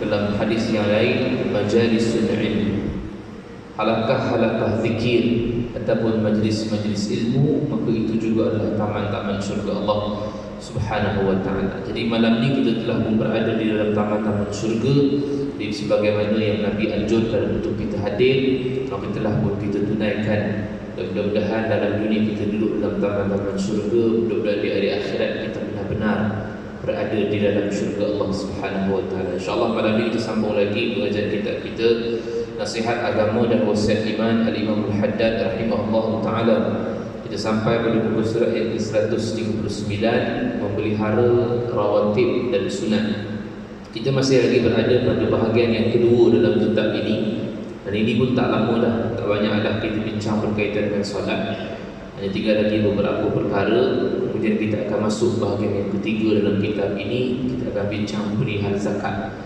dalam hadis yang lain, majalisul ilm, halakah-halakah zikir ataupun majlis-majlis ilmu, maka itu juga adalah taman-taman syurga Allah Subhanahu wa ta'ala. Jadi malam ni kita telah pun berada di dalam taman-taman syurga, di sebagaimana yang Nabi anjurkan untuk kita hadir, maka telah pun kita tunaikan. Dan mudah-mudahan dalam dunia kita duduk dalam taman-taman syurga, mudah-mudahan di hari akhirat kita benar-benar berada di dalam syurga Allah Subhanahu wa ta'ala. InsyaAllah malam ini kita sambung lagi pengajian kita Nasihat Agama dan Wasiat Iman Al-Imam Al-Haddad rahimahullah ta'ala. Kita sampai pada buku surat yang ke-139, memelihara rawatib dan sunat. Kita masih lagi berada pada bahagian yang kedua dalam kitab ini. Dan ini pun tak lama dah, tak banyak dah kita bincang berkaitan dengan solat. Hanya tinggal lagi beberapa perkara. Kemudian kita akan masuk bahagian yang ketiga dalam kitab ini. Kita akan bincang perihal zakat.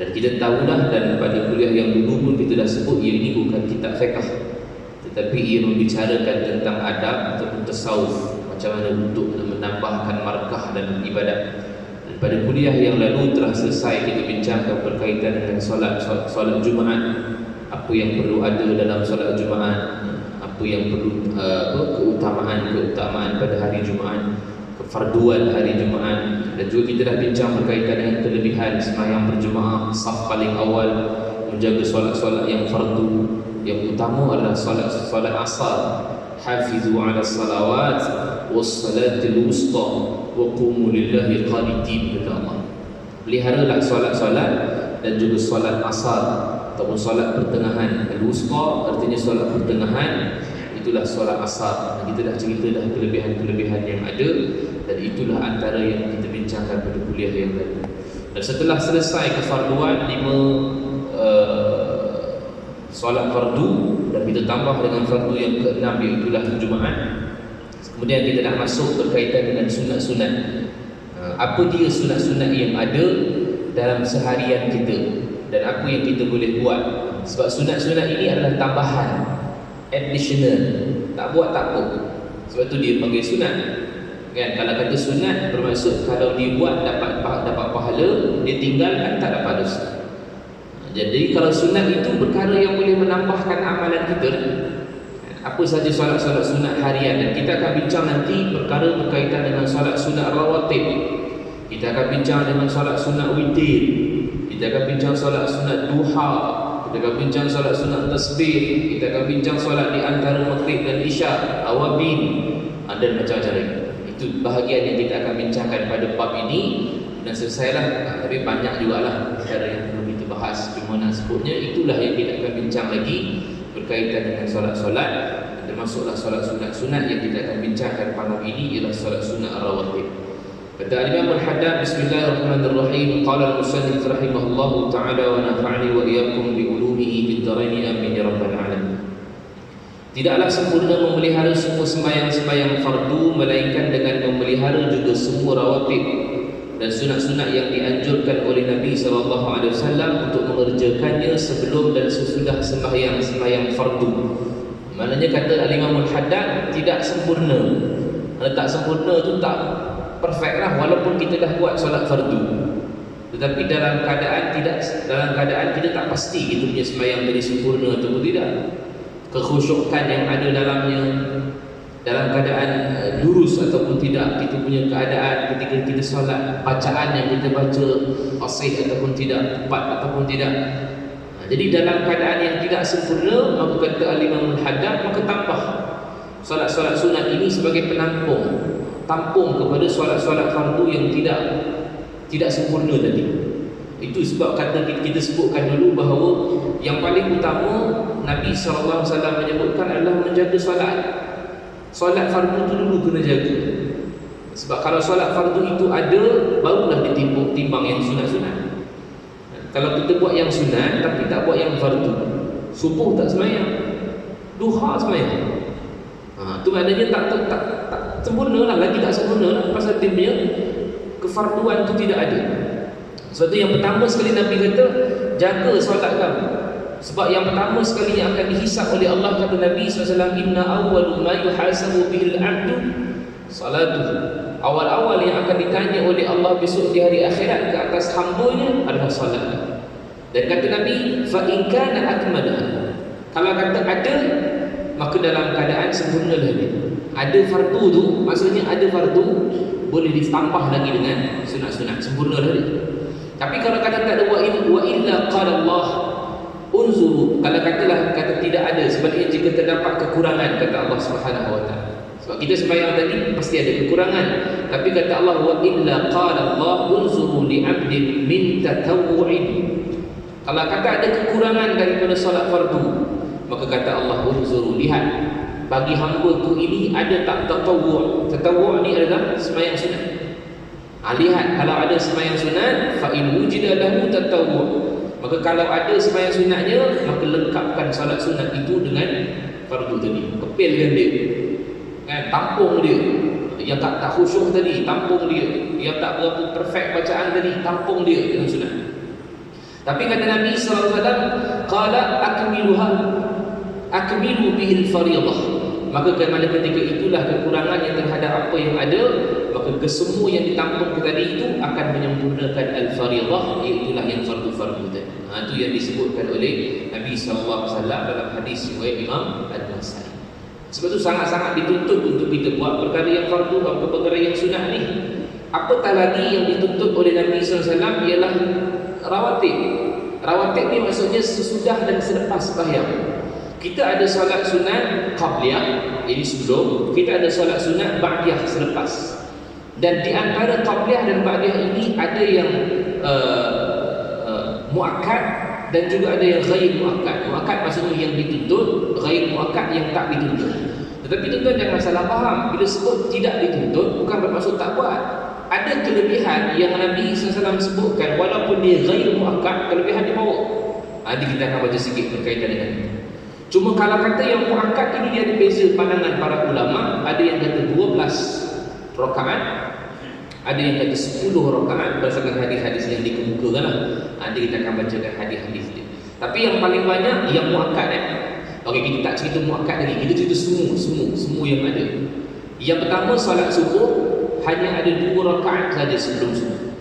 Dan kita tahu dah, dan pada kuliah yang dulu pun kita dah sebut, ia ini bukan kitab fiqh, tetapi ia membicarakan tentang adab ataupun tasawuf, macam mana untuk menambahkan markah dan ibadat. Dan pada kuliah yang lalu telah selesai kita bincangkan berkaitan dengan solat Jumaat, apa yang perlu ada dalam solat Jumaat, apa yang perlu keutamaan pada hari Jumaat, kefarduan hari Jumaat. Dan juga kita dah bincang berkaitan dengan kelebihan sembahyang berjemaah, saf paling awal, menjaga solat-solat yang fardu. Yang utama adalah solat asar, hafizu ala salawat wassalatil wusta wa qumu lillahi qanitin, kata Allah. Peliharalah solat-solat dan juga solat asar ataupun solat pertengahan. Al-wusta artinya solat pertengahan, itulah solat asar. Kita dah cerita dah kelebihan-kelebihan yang ada, dan itulah antara yang kita bincangkan pada kuliah yang lalu. Dan setelah selesai kefarduan 5 solat fardu, dan kita tambah dengan fardu yang ke-6 iaitulah Jumaat. Kemudian kita dah masuk berkaitan dengan sunat-sunat. Apa dia sunat-sunat yang ada dalam seharian kita dan apa yang kita boleh buat. Sebab sunat-sunat ini adalah tambahan, additional. Tak buat tak apa. Sebab tu dia panggil sunat. Kan, kalau kata sunat bermaksud kalau dia buat dapat pahala, dia tinggalkan tak dapat dosa. Jadi kalau sunat itu perkara yang boleh menambahkan amalan kita. Apa saja solat-solat sunat harian, dan kita akan bincang nanti perkara berkaitan dengan solat sunat rawatib. Kita akan bincang dengan solat sunat witir. Kita akan bincang solat sunat duha. Kita akan bincang solat sunat tasbih. Kita akan bincang solat di antara maghrib dan isya, awabin, dan macam-macam lagi. Itu bahagian yang kita akan bincangkan pada bab ini. Dan selesailah. Tapi banyak jugalah perkara yang perlu kita bahas. Cuma nak sebutnya, itulah yang kita akan bincang lagi berkaitan dengan solat-solat. Termasuklah solat sunat-sunat yang kita akan bincangkan malam ini, ialah solat sunat rawatib. Kata Imam Al-Haddad, Bismillahirrahmanirrahim, qala al-musannif rahimahullahu ta'ala wa nafa'ani wa iyyakum bi ulumihi bid dharaini amin ya rabbal alamin. Tidaklah sempurna memelihara semua sembahyang-sembahyang fardu, melainkan dengan memelihara juga semua rawatib dan sunat-sunat yang dianjurkan oleh Nabi SAW untuk mengerjakannya sebelum dan sesudah sembahyang-sembahyang fardu. Maknanya kata Al-Imam Al-Haddad, tidak sempurna. Kalau tak sempurna tu tak perfect lah, walaupun kita dah buat solat fardu. Tetapi dalam keadaan kita tak pasti kita punya sembahyang jadi sempurna ataupun tidak. Kekhusyukan yang ada dalamnya, dalam keadaan lurus ataupun tidak, kita punya keadaan ketika kita solat, bacaan yang kita baca fasih ataupun tidak, tepat ataupun tidak. Jadi dalam keadaan yang tidak sempurna, maka kata Al-Imam Al-Haddad, maka tambah solat-solat sunat ini sebagai tampung kepada solat-solat fardu yang tidak sempurna tadi. Itu sebab kata kita sebutkan dulu bahawa yang paling utama Nabi SAW menyebutkan adalah menjaga solat. Solat fardu itu dulu kena jaga. Sebab kalau solat fardu itu ada, barulah ditimbang yang sunat-sunat. Kalau kita buat yang sunat tapi tak buat yang fardu, subuh tak sembahyang, duha sembahyang, tu maknanya tak sempurna lah, lagi tak sempurna lah, pasal dia punya kefarduan tu tidak ada. Sebab tu yang pertama sekali Nabi kata, jaga solat kamu. Sebab yang pertama sekali yang akan dihisab oleh Allah, kata Nabi SAW, inna awwalu ma yuhasabu bihil abdu salatuhu. Awal-awal yang akan ditanya oleh Allah besok di hari akhirat ke atas hambanya adalah salat. Dan kata Nabi, fa in kana akmala, kalau kata ada, maka dalam keadaan sempurnalah dia. Ada fardu tu, maksudnya ada fardu boleh ditambah lagi dengan sunat-sunat, sempurnalah dia. Tapi kalau kata tak ada wa illa qala Allah unzuru, kalau kata tidak ada, sebaliknya jika terdapat kekurangan, kata Allah Subhanahu wa taala. Sebab kita sembahyang tadi pasti ada kekurangan, tapi kata Allah wa illa qala Allah unzuru li 'abdin min tatawwu'in. Kalau kata ada kekurangan daripada solat fardu, maka kata Allah unzuru, lihat bagi hamba-Ku ini ada tak tatawwu'. Tatawwu' ni adalah sembahyang sunat. Lihat kalau ada sembahyang sunat, fa in wujida lahu tatawwu', maka kalau ada sembahyang sunatnya, maka lengkapkan solat sunat itu dengan fardu tadi. Kepilkan dia, kan, tampung dia. Yang tak khusyuk tadi, tampung dia. Yang tak berapa perfect bacaan tadi, tampung dia dengan sunat. Tapi kata Nabi sallallahu alaihi wasallam, qala akmilu bihil fardhah, maka pada ketika itulah kekurangan yang terhadap apa yang ada, maka kesemua yang ditampung tadi itu akan menyempurnakan al-fardhah, iaitulah yang fardu-fardu tadi. Itu yang disebutkan oleh Nabi sallallahu alaihi wasallam dalam hadis riwayat Imam Al-Nasai. Sebab itu sangat-sangat dituntut untuk kita buat perkara yang fardu atau perkara yang sunat ni. Apatah lagi yang dituntut oleh Nabi sallallahu alaihi wasallam ialah rawatib. Rawatib ni maksudnya sesudah dan selepas sembahyang. Kita ada solat sunat qabliyah, ini sebelum. Kita ada solat sunat ba'diyah, selepas. Dan di antara qabliyah dan ba'diyah ini ada yang muakkad dan juga ada yang ghair muakkad. Muakkad maksudnya yang dituntut, ghair muakkad yang tak dituntut. Tetapi tuan-tuan jangan salah faham, bila sebut tidak dituntut bukan bermaksud tak buat. Ada kelebihan yang Nabi SAW sebutkan, walaupun dia ghair muakkad, kelebihan dia bawa. Nanti kita akan baca sikit berkaitan dengan itu. Cuma kalau kata yang muakkad ini, dia ada beza pandangan para ulama. Ada yang kata 12 rakaat, ada yang kata 10 rakaat berdasarkan hadis-hadis yang dikemukakan lah. Nanti kita akan bacakan hadis-hadis dia. Tapi yang paling banyak yang muakkad. Okey, kita tak cerita muakkad lagi, kita cerita semua yang ada. Yang pertama, salat subuh hanya ada 2 rakaat saja sebelum subuh.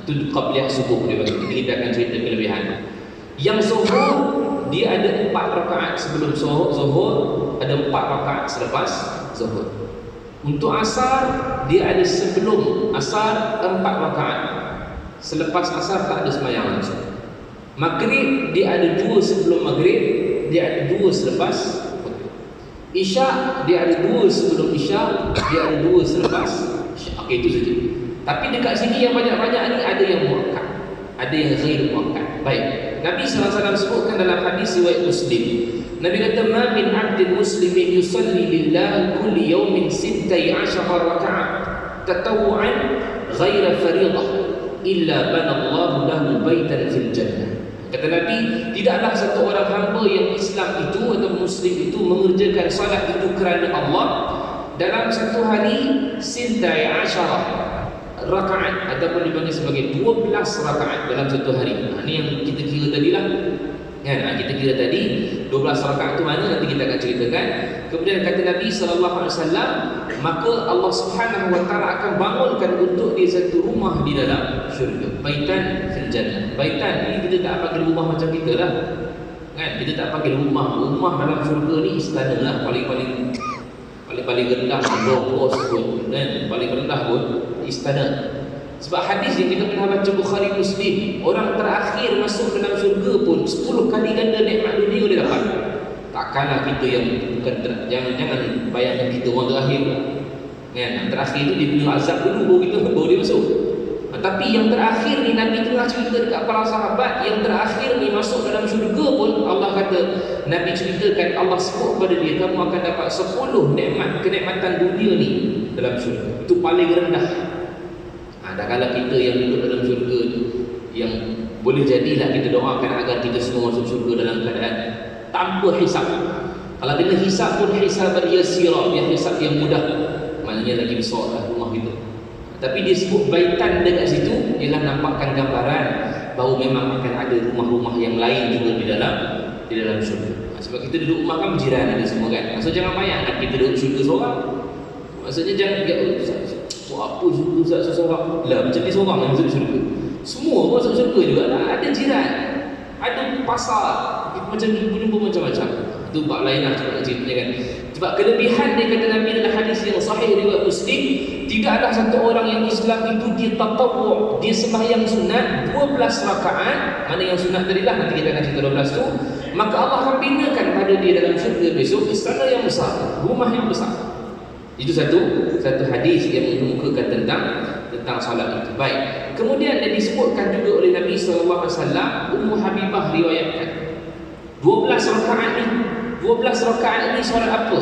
Itu qabliyah subuh dia bagi. Kita akan cerita kelebihan. Yang zuhur dia ada 4 rakaat sebelum zuhur, ada 4 rakaat selepas zuhur. Untuk asar dia ada sebelum asar 4 rakaat, selepas asar tak ada sembahyang langsung. Maghrib dia ada 2 sebelum maghrib, dia ada 2 selepas maghrib. Isyak dia ada 2 sebelum isyak, dia ada 2 selepas isyak. Okey, itu saja. Tapi dekat sini yang banyak-banyak ni ada yang muakkad, ada yang ghair muakkad. Baik, Nabi SAW sebutkan dalam hadis riwayat Muslim, Nabi kata, ma min 'abdin muslimin yusalli lillah kulli yawmin 16 raka'at tatawwu'an ghaira fariḍah illa bana Allah lahu baitan fil jannah. Kata Nabi, tidaklah satu orang hamba yang Islam itu atau Muslim itu mengerjakan salat itu kerana Allah dalam satu hari 16 rakaat ataupun dipanggil sebagai 12 rakaat dalam satu hari. Ini yang kita kira tadilah. Kan, kita kira tadi 12 rakaat itu mana, nanti kita akan ceritakan. Kemudian kata Nabi SAW, maka Allah Subhanahu wa taala akan bangunkan untuk dia satu rumah di dalam syurga, baitan fil jannah. Baitan ini kita tak panggil rumah macam kita lah. Kan, kita tak panggil rumah dalam syurga ni istana lah, paling rendah bos pun, kan, paling rendah pun istana. Sebab hadis yang kita pernah baca Bukhari Muslim, orang terakhir masuk dalam syurga pun 10 kali ganda nikmat dunia dia dapat. Takkanlah kita yang bukan jangan bayangkan kita orang terakhir. Kan, yang terakhir itu dia punya azab dulu baru dia masuk. Tapi yang terakhir ni Nabi tengah cerita dekat para sahabat, yang terakhir ni masuk dalam syurga pun Allah kata, Nabi ceritakan, Allah sebut kepada dia, kamu akan dapat 10 kenikmatan dunia ni dalam syurga. Itu paling rendah. Dah kala kita yang duduk dalam syurga tu, yang boleh jadilah kita doakan agar kita semua masuk syurga dalam keadaan tanpa hisap. Kalau kena hisap pun hisaban yasira, dia hisap yang mudah, maknanya lagi besar lah rumah kita. Tapi dia sebut baitan dekat situ, ialah nampakkan gambaran bahawa memang akan ada rumah-rumah yang lain juga di dalam syurga. Sebab kita duduk rumah kan berjiran ada semua kan. Maksudnya jangan bayangkan kita duduk syurga seorang. Maksudnya jangan apa syurga seorang lah, macam ni seorang yang masuk syurga. Semua masuk syurga juga lah, ada jiran. Ada pasar macam jumpa macam-macam. Itu bab lain lah ceritanya kan. Sebab kelebihan dia kata Nabi dalam hadis yang sahih riwayat Muslim, tidaklah satu orang yang Islam itu dia tatawwu', dia sembahyang sunat 12 rakaat, mana yang sunat tadi lah, nanti kita akan cerita 12 tu, maka Allah akan binakan pada dia dalam syurga besok istana yang besar, rumah yang besar. Itu satu hadis yang mengemukakan tentang solat itu. Baik. Kemudian dia disebutkan juga oleh Nabi sallallahu alaihi wasallam, Ummu Habibah riwayatkan 12 rakaat ni. 12 rakaat ini solat apa?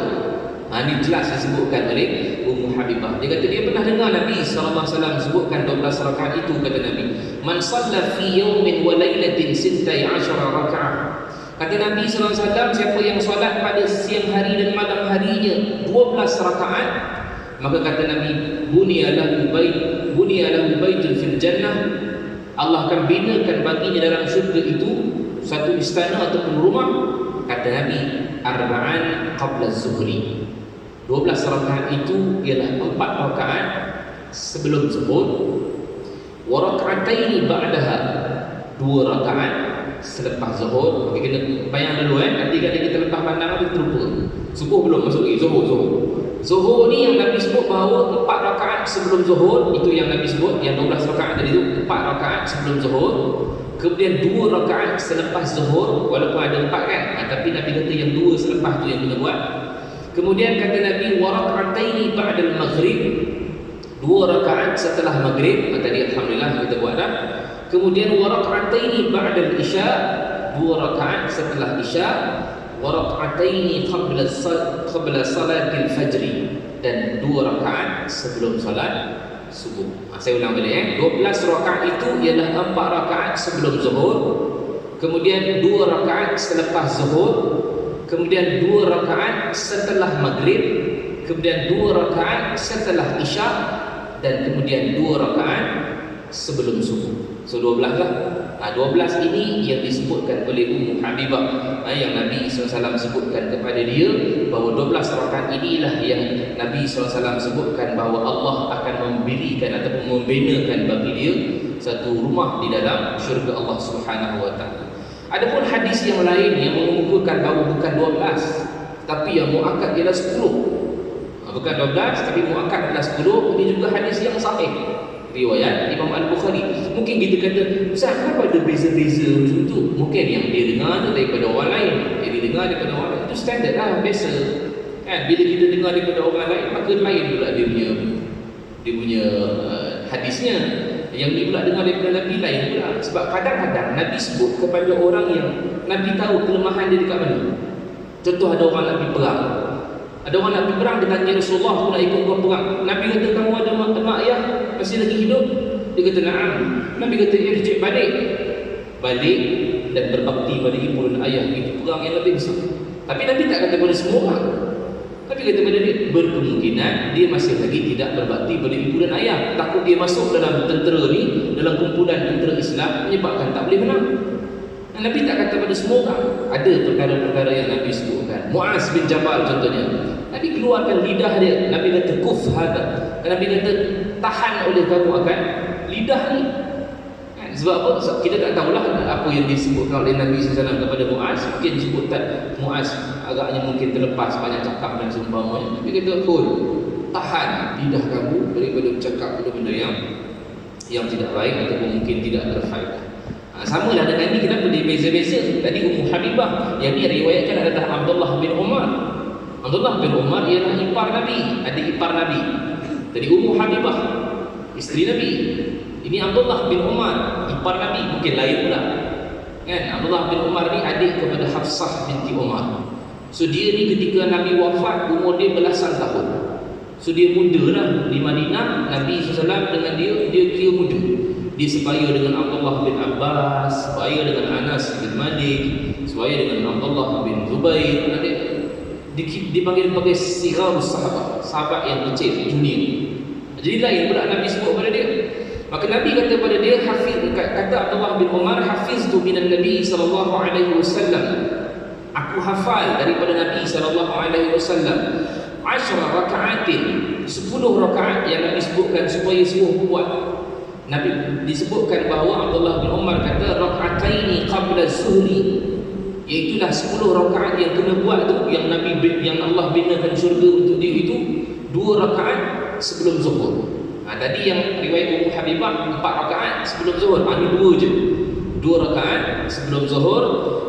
Ini jelas disebutkan oleh Ummu Habibah. Dia kata dia pernah dengar Nabi sallallahu alaihi wasallam sebutkan 12 rakaat itu, kata Nabi. Man shalla fi yawmin wa lailatin 16 rakaat. Kata Nabi sallallahu alaihi wasallam, siapa yang solat pada siang hari dan malam harinya 12 rakaat, maka kata Nabi, bunyalahu baitun fil jannah, Allah akan binakan baginya dalam syurga itu satu istana ataupun rumah. Kata Nabi, arba'an qabla zuhri. 12 rakaat itu ialah 4 rakaat sebelum zuhur, wa rak'ataini ba'daha, 2 rakaat selepas zuhur. Okey, kena bayang dulu nanti kalau kita lepas pandang ada terlupa. Subuh belum masuk lagi, zuhur ni yang Nabi sebut bahawa 4 rakaat sebelum zuhur, itu yang Nabi sebut, yang 12 rakaat tadi tu 4 rakaat sebelum zuhur. Kemudian 2 rakaat selepas zuhur, walaupun ada 4 kan, tapi Nabi kata yang 2 selepas tu yang kena buat. Kemudian kata Nabi, wa rak'ataini ba'dal maghrib, 2 rakaat setelah maghrib. Tadi alhamdulillah kita buat dah. Kemudian wa rak'ataini ba'dal isya, 2 rakaat setelah isya, wa rak'ataini qabla salatil fajr, dan 2 rakaat sebelum salat subuh. Saya ulang balik 12 rakaat itu ialah 4 rakaat sebelum zuhur, kemudian 2 rakaat selepas zuhur, kemudian 2 rakaat setelah maghrib, kemudian 2 rakaat setelah isya, dan kemudian 2 rakaat sebelum subuh. So 12 lah. 12 ini yang disebutkan oleh Ummu Habibah, yang Nabi SAW sebutkan kepada dia bahawa 12 rakaat inilah yang Nabi SAW sebutkan bahawa Allah akan memberikan ataupun membinakan bagi dia satu rumah di dalam syurga Allah Subhanahu wa taala. Adapun hadis yang lain yang mengemukakan bahawa bukan 12 tapi yang muakkad ialah 10. Bukan 12 tapi muakkad adalah 10. Ini juga hadis yang sahih, riwayat Imam Al-Bukhari. Mungkin kita kata, Ustaz, kenapa ada beza-beza macam tu? Mungkin yang dia dengar tu daripada orang lain, yang dia dengar daripada orang lain, itu standard lah, biasa kan. Bila kita dengar daripada orang lain, maka lain pula dia punya hadisnya. Yang ni pula dengar daripada Nabi lain pula. Sebab kadang-kadang Nabi sebut kepada orang yang Nabi tahu kelemahan dia dekat mana. Contoh, ada orang nak pergi perang, ada orang nak pergi perang, dia tanya Rasulullah, aku nak ikut kau perang. Nabi kata, kamu ada mak ayah masih lagi hidup? Dia kata, na'am. Nabi kata, irji' balik dan berbakti pada ibu dan ayah. Itu perang yang lebih besar. Tapi Nabi tak kata pada semua orang. Nabi kata pada dia, berkemungkinan dia masih lagi tidak berbakti pada ibu dan ayah. Takut dia masuk dalam tentera ni, dalam kumpulan tentera Islam, menyebabkan tak boleh menang. Nabi tak kata pada semua orang. Ada perkara-perkara yang Nabi sebutkan. Muaz bin Jabal contohnya, Nabi keluarkan lidah dia. Nabi kata, kuf hadha. Nabi kata, tahan oleh kamu akan lidah ni. Sebab apa? Kita tak tahulah apa yang disebutkan oleh Nabi SAW kepada Muaz. Mungkin disebut tak, Muaz agaknya mungkin terlepas banyak cakap dan seumpamanya. Nabi kata, kul, tahan lidah kamu daripada bercakap benda-benda yang tidak baik ataupun mungkin tidak berfaedah. Sama lah dengan ni, kenapa dia beza-beza? Tadi Ummu Habibah, yang ni riwayatkan adalah Abdullah bin Umar. Abdullah bin Umar ialah ipar Nabi, adik ipar Nabi. Tadi Ummu Habibah, isteri Nabi. Ini Abdullah bin Umar, ipar Nabi, mungkin lain pula kan. Abdullah bin Umar ni adik kepada Hafsah binti Umar. So dia ni ketika Nabi wafat, umur dia belasan tahun. So dia muda lah di Madinah. Nabi SAW dengan dia kira muda. Dia sebaya dengan Abdullah bin Abbas, sebaya dengan Anas bin Malik, sebaya dengan Abdullah bin Zubair. Dipanggil sebagai sigharus sahabat yang kecil, junior. Jadi lain pula Nabi sebut pada dia. Maka Nabi kata pada dia, kata Abdullah bin Umar, hafiztu minan Nabi sallallahu alaihi wasallam, aku hafal daripada Nabi sallallahu alaihi wasallam 10 rakaatin, 10 rakaat yang Nabi sebutkan supaya semua buat. Nabi disebutkan bahawa Abdullah bin Umar kata, rak'ataini qabla zuhri, iaitulah 10 rakaat yang kena buat tu, yang yang Allah binakan syurga untuk dia itu 2 rakaat sebelum zuhur. Tadi yang riwayat Ummu Habibah 4 rakaat sebelum zuhur, ini 2 je. 2 rakaat sebelum zuhur,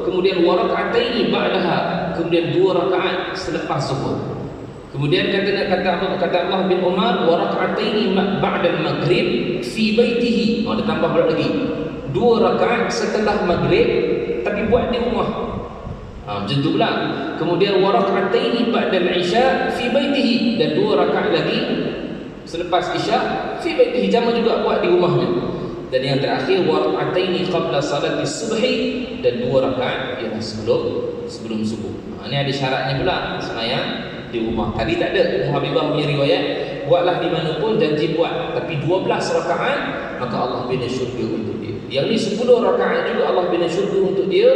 kemudian wa raka'ataini ba'daha, kemudian 2 rakaat selepas zuhur. Kemudian kata Allah bin Umar, wa raka'ataini ba'da al-maghrib fi baitihi. Ada tambah pula lagi 2 rakaat setelah maghrib tapi buat di rumah. Macam tu pula. Kemudian wa raka'ataini ba'da al-isya fi baitihi, dan 2 rakaat lagi selepas isya fi baitihi, sama juga buat di rumahnya. Dan yang terakhir wa raka'ataini qabla salati subhi, dan 2 rakaat ialah sebelum subuh. Ini ada syaratnya pula, sembahyang di rumah. Tadi tak ada. Ummu Habibah punya riwayat, buatlah di mana pun, janji buat, tapi 12 rakaat maka Allah bina syurga untuk dia. Yang ni 10 rakaat juga Allah bina syurga untuk dia,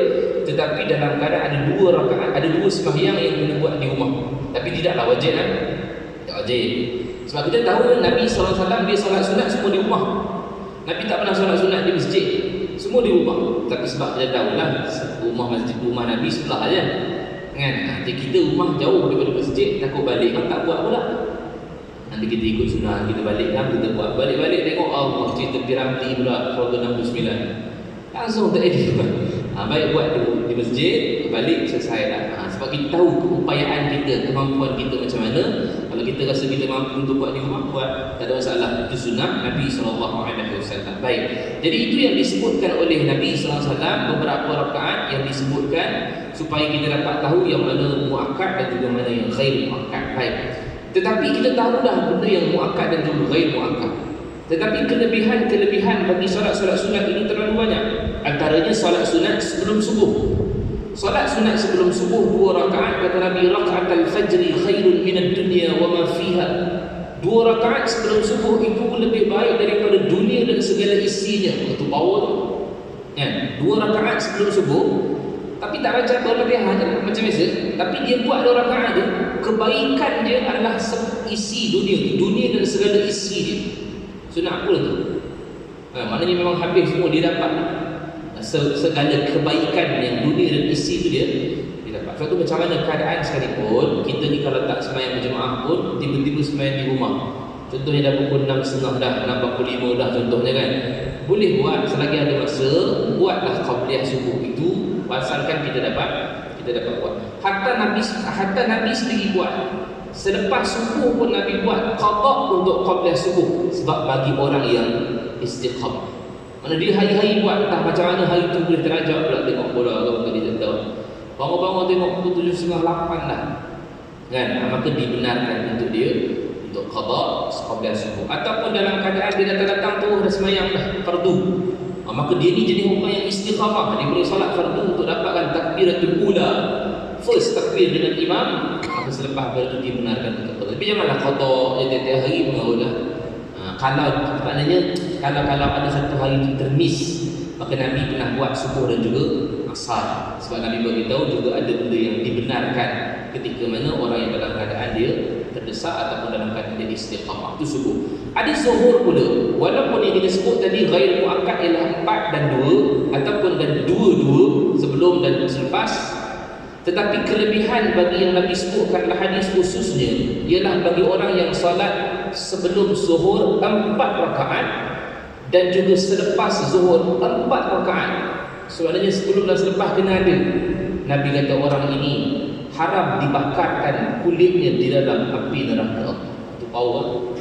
tetapi dalam keadaan ada 2 rakaat, ada 2 sembahyang yang kena buat di rumah. Tapi tidaklah wajib kan? Tak wajib. Sebab kita tahu Nabi SAW dia solat sunat semua di rumah. Nabi tak pernah solat sunat di masjid, semua di rumah. Tapi sebab kita tahulah rumah Nabi sebelah aja. Kan? Nanti kita rumah jauh daripada masjid, takut balik kan tak buat pula. Nanti kita ikut sunnah, kita balik kan, kita buat balik-balik, tengok Allah cerita Piramli pula Surga 69 langsung tak edit. Baik buat dulu di masjid, balik selesai dah. Sebab kita tahu keupayaan kita, kemampuan kita macam mana. Kalau kita rasa kita mampu untuk buat di rumah, buat, tak ada masalah. Itu sunnah Nabi SAW. Baik, jadi itu yang disebutkan oleh Nabi SAW, beberapa rakaat yang disebutkan supaya kita dapat tahu yang mana muakkad dan juga mana yang ghair muakkad. Baik. Tetapi kita tahu dah benda yang muakkad dan juga ghair muakkad. Tetapi kelebihan bagi solat-solat sunat ini terlalu banyak. Antaranya solat sunat sebelum subuh. Solat sunat sebelum subuh 2 rakaat, kata Nabi, raka'atul fajri khairun minad dunya wa ma fiha. 2 rakaat sebelum subuh itu lebih baik daripada dunia dan segala isinya. Itu power tu. Kan? 2 rakaat sebelum subuh, tapi tak baca berlebihan macam biasa, tapi dia buat 2 rakaat tu, kebaikan dia adalah isi dunia dan segala isi dia. Sunat apa tu? Maknanya memang habis semua dia dapat. Segala kebaikan yang dunia dan isi tu dia dapat. Sebab tu macam mana keadaan sekalipun, kita ni kalau tak sembahyang berjemaah pun, tiba-tiba sembahyang di rumah. Contohnya dah pukul 6.30 dah, 6.45 dah contohnya kan. Boleh buat selagi ada masa, buatlah qabliyah subuh itu, asalkan kita dapat buat. Hatta Nabi sendiri buat. Selepas subuh pun Nabi buat qada untuk qabliyah subuh, sebab bagi orang yang istiqamah. Mana dia hari-hari buat, entah macam mana hari tu boleh terajak pula tengok bola ke apa, dia tak tahu. Bangun-bangun tengok pukul 7.30, 8 dah. Kan? Maka dibenarkan untuk dia untuk qada qabliyah subuh. Ataupun dalam keadaan dia datang-datang tu dah sembahyang dah fardu. Maka dia ni jenis orang yang istiqamah, dia boleh solat fardu untuk dapatkan takbiratul ula, first takbir dengan imam, maka selepas itu dibenarkan untuk qada. Tapi janganlah qada tiap-tiap hari mengalah. Kalau maknanya kalau ada satu hari itu termiss, maka Nabi pernah buat subuh dan juga asar. Sebab Nabi beritahu juga ada benda yang dibenarkan ketika mana orang yang dalam keadaan dia terdesak ataupun dalam keadaan dia istiqamah, itu subuh. Ada zuhur pula, walaupun yang kita sebut tadi ghair muakkad ialah 4 dan 2 ataupun dan 2 sebelum dan selepas, tetapi kelebihan bagi yang Nabi sebutkan dalam hadis khususnya ialah bagi orang yang salat sebelum zuhur 4 rakaat dan juga selepas zuhur 4 rakaat. Sebenarnya sebelum dan selepas kena ada. Nabi kata orang ini haram dibakarkan kulitnya di dalam api neraka. Itu power.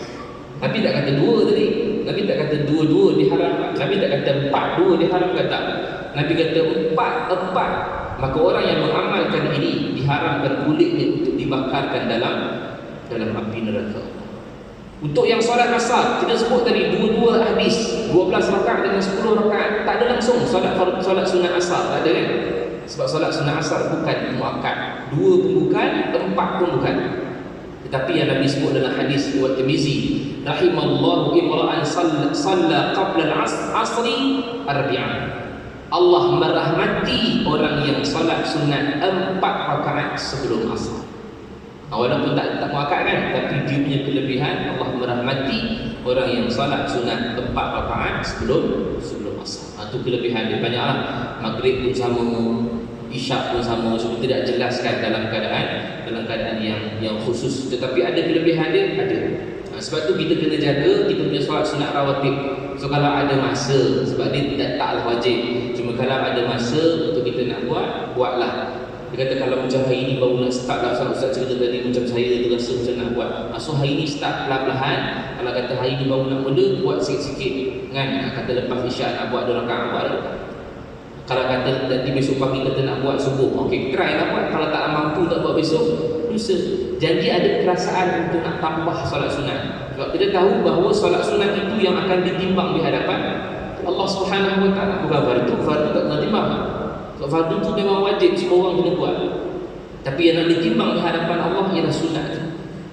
Nabi tak kata 2 tadi. Nabi tak kata 2 diharamkan. Nabi tak kata 4 diharamkan, tak. Nabi kata 4. Maka orang yang mengamalkan ini diharamkan kulitnya untuk dibakarkan dalam api neraka. Untuk yang solat asar, kita sebut tadi 2 hadis, 12 rakaat dengan 10 rakaat. Tak ada langsung solat sunat asar, tak ada kan? Sebab solat sunat asar bukan muakkad. 2 pun bukan, 4 pun bukan. Tetapi yang Nabi sebut dalam hadis riwayat Tirmizi, rahimallahu imra'an shalla qabla al-'asri arbi'an. Allah merahmati orang yang solat sunat 4 rakaat sebelum asar. Walaupun tak muakkad kan, tapi dia punya kelebihan Allah merahmati orang yang solat sunat 4 rakaat sebelum asar. Itu kelebihan dia. Banyaklah. Maghrib pun sama, Isyak pun sama. Cuma tidak jelaskan dalam keadaan yang khusus. Tetapi ada kelebihan dia, ada. Sebab tu kita kena jaga kita punya solat sunat rawatib. So kalau ada masa, sebab dia taklah wajib. Cuma kalau ada masa untuk kita nak buatlah. Dia kata kalau macam hari ni baru nak start lah, Ustaz cerita tadi macam saya terasa macam nak buat. So hari ni start perlahan-lahan. Kalau kata hari ni baru nak mula, buat sikit-sikit kan. Kata lepas isyak nak buat 2 rakaat, buat 2 rakaat. Kalau kata nanti besok pagi kata nak buat subuh, okey, try lah buat. Kalau tak mampu tak buat besok, lusa. Jadi ada perasaan untuk nak tambah solat sunat. Sebab kita tahu bahawa solat sunat itu yang akan ditimbang di hadapan Allah Subhanahu Wa Taala. Bukan fardu tak kena timbang. So fardu itu memang wajib, semua orang kena buat. Tapi yang nak ditimbang di hadapan Allah ialah sunat.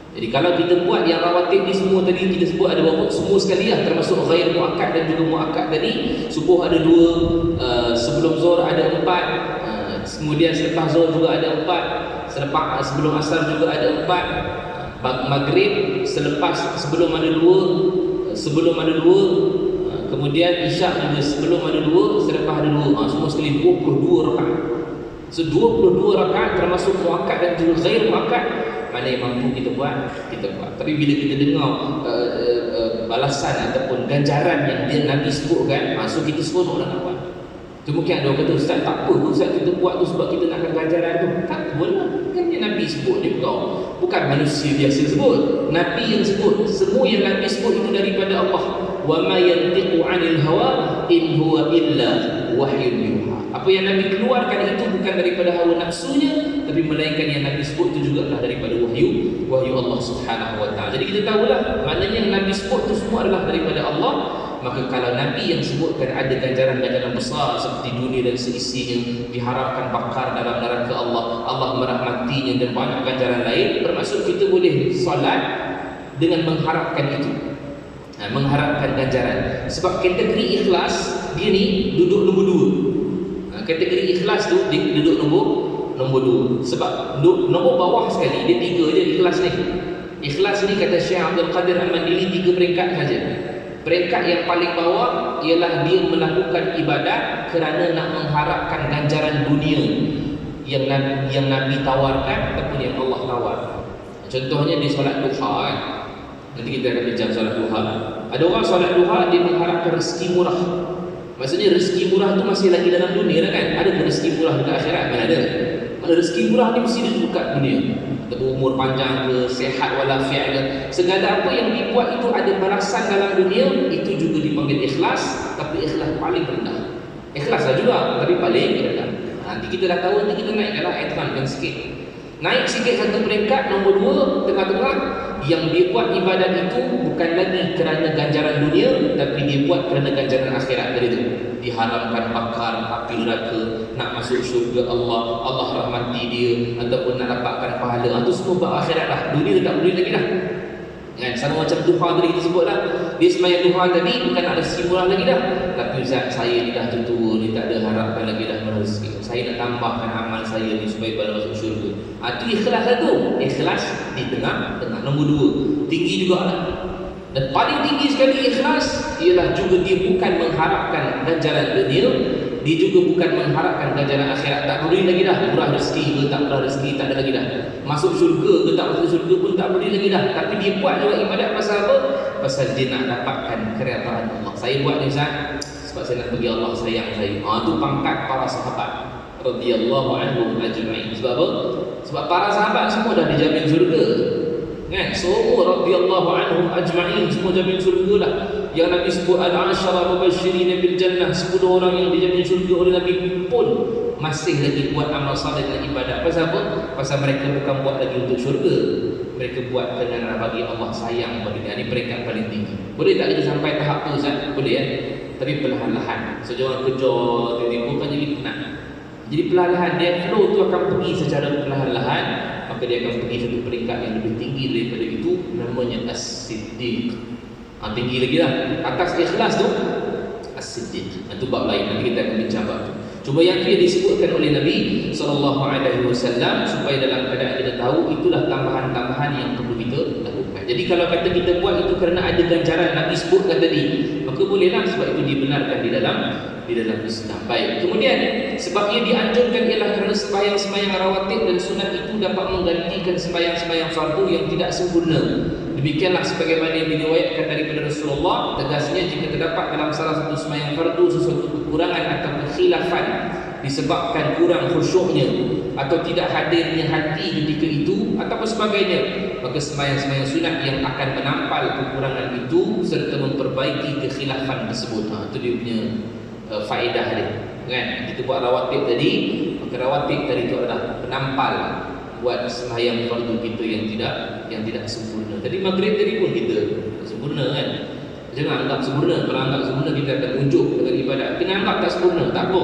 Jadi kalau kita buat yang rawatib ni semua tadi kita sebut ada berapa? Semua sekali lah, termasuk ghair muakkad dan juga muakkad tadi. Subuh ada 2, sebelum zuhur ada 4, kemudian selepas zuhur juga ada 4, sebelum asar juga ada 4, maghrib sebelum ada 2, kemudian isyak juga sebelum ada 2, selepas ada 2. Semua sekali 22 rakaat. So 22 rakaat termasuk muakkad dan juga ghair muakkad. Mana yang mampu kita buat, kita buat. Tapi bila kita dengar balasan ataupun ganjaran yang Nabi sebutkan, so kita semua nak buat. Tu mungkin ada orang kata, Ustaz tak apa, Ustaz kita buat tu sebab kita nakkan ganjaran tu. Tak apalah, kan yang Nabi sebut dia bukan manusia biasa sebut. Nabi yang sebut. Semua yang Nabi sebut itu daripada Allah. Wa ma yantiqu 'anil hawa in huwa illa wahyun yuha. Apa yang Nabi keluarkan itu bukan daripada hawa nafsunya, tapi melainkan yang Nabi sebut itu juga adalah daripada wahyu Allah Subhanahu Wa Taala. Jadi kita tahulah maknanya yang Nabi sebut itu semua adalah daripada Allah. Maka kalau Nabi yang sebutkan ada ganjaran-ganjaran besar seperti dunia dan seisinya, diharapkan bakar dalam neraka Allah merahmatinya dan banyak ganjaran lain, bermaksud kita boleh solat dengan mengharapkan itu. Mengharapkan ganjaran. Sebab kategori ikhlas dia ni duduk nombor 2. Kategori ikhlas tu dia duduk nombor 2. Sebab nombor bawah sekali dia 3 je ikhlas ni. Ikhlas ni kata Syekh Abdul Qadir Al-Mandili 3 peringkat saja. Peringkat yang paling bawah ialah dia melakukan ibadat kerana nak mengharapkan ganjaran dunia yang Nabi tawarkan ataupun yang Allah tawar. Contohnya di solat duha kan. Nanti kita akan bincang solat duha. Ada orang solat duha dia mengharapkan rezeki murah. Maksudnya rezeki murah tu masih lagi dalam dunia kan? Ada rezeki murah dekat akhirat? Mana ada? Mana rezeki murah ni mesti dekat dunia. Ataupun umur panjang ke, sehat walafiat ke. Segala apa yang dibuat itu ada balasan dalam dunia, itu juga dipanggil ikhlas, tapi ikhlas paling rendah. Ikhlas lah juga, tapi paling rendah. Nanti kita dah tahu, nanti kita naikkanlah advance sikit. Naik sikit satu peringkat, nombor 2, tengah-tengah. Yang dia buat ibadat itu bukan lagi kerana ganjaran dunia, tapi dia buat kerana ganjaran akhirat dari itu. Diharamkan bakar api neraka, nak masuk syurga Allah rahmati dia, ataupun nak dapatkan pahala. Itu semua bab akhirat lah. Dunia tak boleh lagi dah. Kan? Sama macam duha tadi kita sebut lah. Dia sembahyang duha tadi bukan ada rezeki murah lagi dah. Tapi Ustaz, saya ni dah tua ni, tak ada harapan lagi dah rezeki. Saya nak tambahkan amal saya ni supaya pada masuk syurga. Itu ikhlas lah tu. Ikhlas di tengah. Nombor 2. Tinggi juga lah. Dan paling tinggi sekali ikhlas ialah juga dia bukan mengharapkan ganjaran dunia, dia juga bukan mengharapkan ganjaran akhirat. Tak boleh lagi dah. Murah rezeki ke tak murah rezeki, tak ada lagi dah. Masuk syurga ke tak masuk syurga pun tak boleh lagi dah. Tapi dia buat juga ibadat pasal apa? Pasal dia nak dapatkan keredaan Allah. Saya buat ni Ustaz sebab saya nak bagi Allah sayang saya. Itu pangkat para sahabat radhiyallahu anhum ajma'in. Sebab apa? Sebab para sahabat semua dah dijamin syurga. Kan? Semua radhiyallahu anhum ajma'in semua jamin syurga dah. Yang Nabi sebut al-'ashara mubasysyirin bil jannah, 10 orang yang dijamin syurga oleh Nabi pun masih lagi buat amal saleh dan ibadat. Pasal apa? Pasal mereka bukan buat lagi untuk syurga. Mereka buat kerana bagi Allah sayang bagi dia. Ini peringkat paling tinggi. Boleh tak kita sampai tahap tu Ustaz? Boleh ya. Tapi perlahan-lahan. So jangan kejar tiba-tiba kan jadi penat. Jadi perlahan-lahan dia flow tu akan pergi secara perlahan-lahan, maka dia akan pergi satu peringkat yang lebih tinggi daripada itu, namanya As-Siddiq. Tinggi lagi lah. Atas ikhlas tu As-Siddiq. Itu bab lain, nanti kita akan bincang bab tu. Cuma yang itu disebutkan oleh Nabi SAW supaya dalam keadaan kita tahu itulah tambahan-tambahan yang perlu kita lakukan. Jadi kalau kata kita buat itu kerana ada ganjaran Nabi sebutkan tadi, maka bolehlah sebab itu dibenarkan di dalam Islam. Baik. Kemudian sebab ia dianjurkan ialah kerana sembahyang-sembahyang rawatib dan sunat itu dapat menggantikan sembahyang-sembahyang fardu yang tidak sempurna. Demikianlah sebagaimana yang diriwayatkan daripada Rasulullah, tegasnya jika terdapat dalam salah satu sembahyang fardu sesuatu kekurangan atau kekhilafan disebabkan kurang khusyuknya atau tidak hadirnya hati ketika itu ataupun sebagainya, maka sembahyang-sembahyang sunat yang akan menampal kekurangan itu serta memperbaiki kekhilafan tersebut. Itu dia punya faedah dia, kan? Kita buat rawatib tadi, maka rawatib tadi itu adalah penampal buat sembahyang fardu kita yang tidak sempurna. Tadi maghrib tadi pun kita sempurna, kan? Jangan anggap sempurna. Kalau anggap sempurna kita akan unjuk dengan ibadat. Kena anggap tak sempurna, tak apa.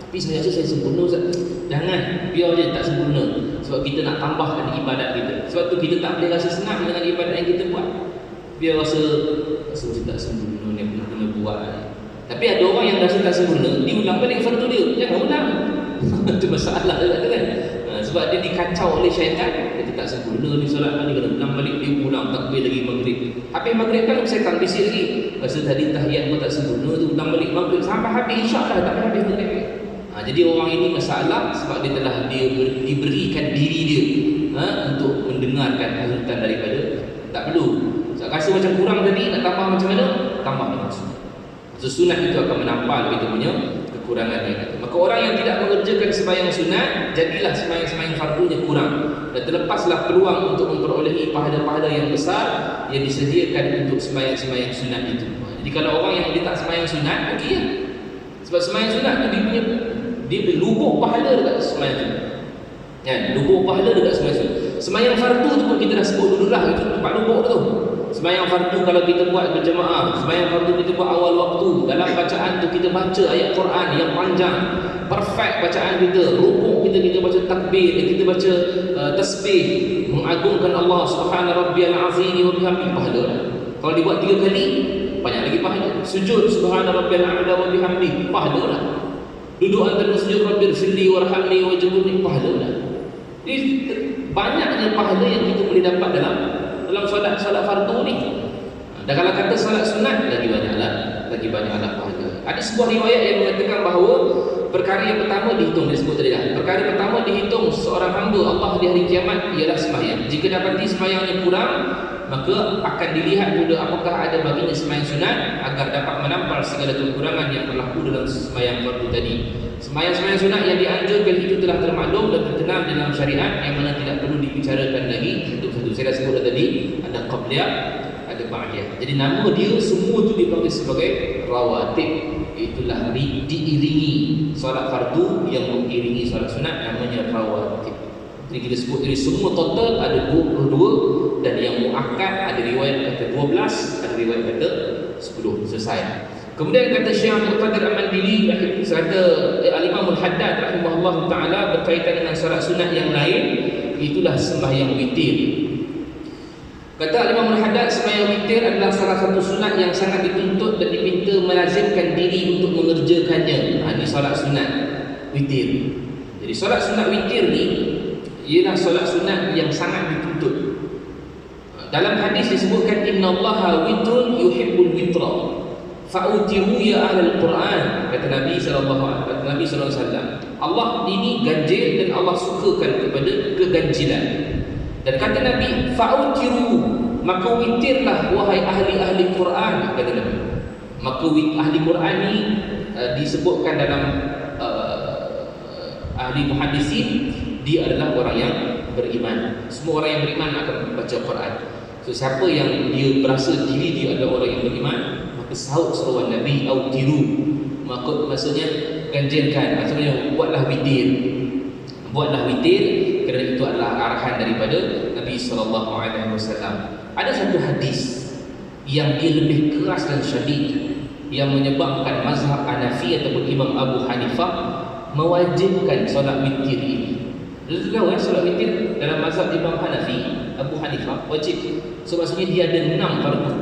Tapi saya rasa saya sempurna, Ustaz. Jangan, biar je tak sempurna. Sebab kita nak tambahkan ibadat kita. Sebab tu kita tak boleh rasa senang dengan ibadat yang kita buat. Biar rasa tak sempurna ni kena buat. Tapi ada orang yang rasa tak sempurna, dia ulang balik fardu dia. Jangan ulang. Itu masalah juga kan. Sebab dia dikacau oleh syaitan. Dia tak sempurna ni solat ni, kena ulang balik, dia ulang takbir lagi maghrib. Habis maghrib kan syaitan bisik lagi. Rasa tadi tahiyat pun tak sempurna tu, ulang balik maghrib sampai habis insya-Allah tak habis maghrib. Jadi orang ini masalah sebab dia telah diberikan diri dia untuk mendengarkan hasutan daripada. Tak perlu. Saya rasa macam kurang tadi, nak tambah macam mana? Tambah dengan sunat. Sunat itu akan menampal kita punya kekurangan dia. Maka orang yang tidak mengerjakan sembahyang sunat, jadilah sembahyang-sembahyang fardunya kurang dan terlepaslah peluang untuk memperolehi pahala-pahala yang besar yang disediakan untuk sembahyang-sembahyang sunat itu. Jadi kalau orang yang dia tak sembahyang sunat, okey ya. Sebab sembahyang sunat tu dia lubuk pahala dekat sembahyang sunat. Kan? Lubuk pahala dekat sembahyang sunat. Sembahyang fardu tu pun kita dah sebut dulu lah, itu tempat lubuk tu. Sembahyang fardu kalau kita buat berjemaah, sembahyang fardu kita buat awal waktu, dalam bacaan tu kita baca ayat Quran yang panjang, perfect bacaan kita, rukuk kita baca takbir, kita baca tasbih, mengagungkan Allah Subhana Rabbiyal Azim wa bihamdihi, pahala. Kalau dibuat 3 kali, banyak lagi pahala. Sujud Subhana Rabbiyal A'la wa bihamdihi, pahala. Duduk antara sujud Rabbil firli warhamni wajburni, pahala. Jadi banyaknya pahala yang kita boleh dapat dalam solat fardu ni. Dan kalau kata solat sunat, lagi banyaklah pahala. Ada sebuah riwayat yang mengatakan bahawa perkara yang pertama dihitung, disebut tadi dah. Perkara pertama dihitung seorang hamba Allah di hari kiamat ialah sembahyang. Jika dapati sembahyangnya kurang, maka akan dilihat pula apakah ada baginya sembahyang sunat agar dapat menampal segala kekurangan yang berlaku dalam sembahyang fardu tadi. Sembahyang-sembahyang sunat yang dianjurkan itu telah termaklum dan terkenal dalam syariat yang mana tidak perlu dibicarakan lagi satu-satu. Saya dah sebut tadi, ada qabliyah, ada ba'diyah. Jadi nama dia semua itu dipanggil sebagai rawatib. Itulah diiringi solat fardu yang mengiringi solat sunat, namanya rawatib. Jadi kita sebut tadi semua total ada 22 dan yang muakkad ada riwayat kata 12, ada riwayat kata 10. Selesai. Kemudian kata Syekh Muqtadir Al-Mandili, kata Al-Imam Al-Haddad rahimahullah ta'ala berkaitan dengan solat sunat yang lain, itulah sembahyang witir. Kata Al-Imam Al-Haddad, sembahyang witir adalah salah satu sunat yang sangat dituntut dan dipinta melazimkan diri untuk mengerjakannya. Ini solat sunat witir. Jadi solat sunat witir ni ialah solat sunat yang sangat dituntut. Dalam hadis disebutkan innallaha witrun yuhibbul witra fa'utiru ya ahlul Quran, kata Nabi sallallahu alaihi wasallam. Allah ini ganjil dan Allah sukakan kepada keganjilan. Dan kata Nabi, fa'utiru, maka witirlah wahai ahli-ahli Quran, kata Nabi. Maka ahli Quran ni disebutkan dalam ahli muhaddisin, dia adalah orang yang beriman. Semua orang yang beriman akan baca Quran. So siapa yang dia berasa diri dia adalah orang yang beriman, maka sahut seruan Nabi autiru, maka maksudnya ganjilkan, maksudnya buatlah witir. Buatlah witir kerana itu adalah arahan daripada Nabi sallallahu alaihi wasallam. Ada satu hadis yang dia lebih keras dan syadid yang menyebabkan mazhab Hanafi ataupun Imam Abu Hanifah mewajibkan solat witir ini. Kita tahu solat witir dalam mazhab Imam Hanafi, Abu Hanifah wajib. So maksudnya dia ada 6 fardu.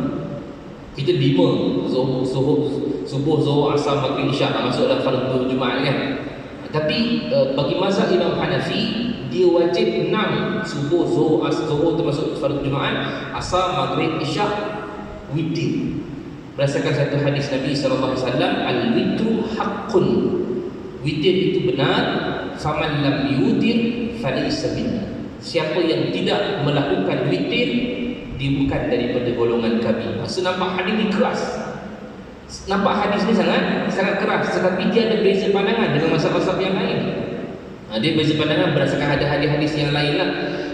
Kita 5 subuh, zuhur, asar, maghrib, isyak masuk dalam fardu juga. Jumaat kan. Tapi bagi mazhab Imam Hanafi, dia wajib 6 subuh, zuhur termasuk fardu Jumaat, asar, maghrib, isyak, witir. Berdasarkan satu hadis Nabi sallallahu alaihi wasallam, al-witru haqqun. Witir itu benar, faman lam yutir falaysa minna. Siapa yang tidak melakukan witir, dia bukan daripada golongan kami. Maksud nampak hadis ni keras. Nampak hadis ni sangat keras, tetapi dia ada beza pandangan dengan mazhab-mazhab yang lain. Dia beza pandangan berdasarkan ada hadis-hadis yang lain lah.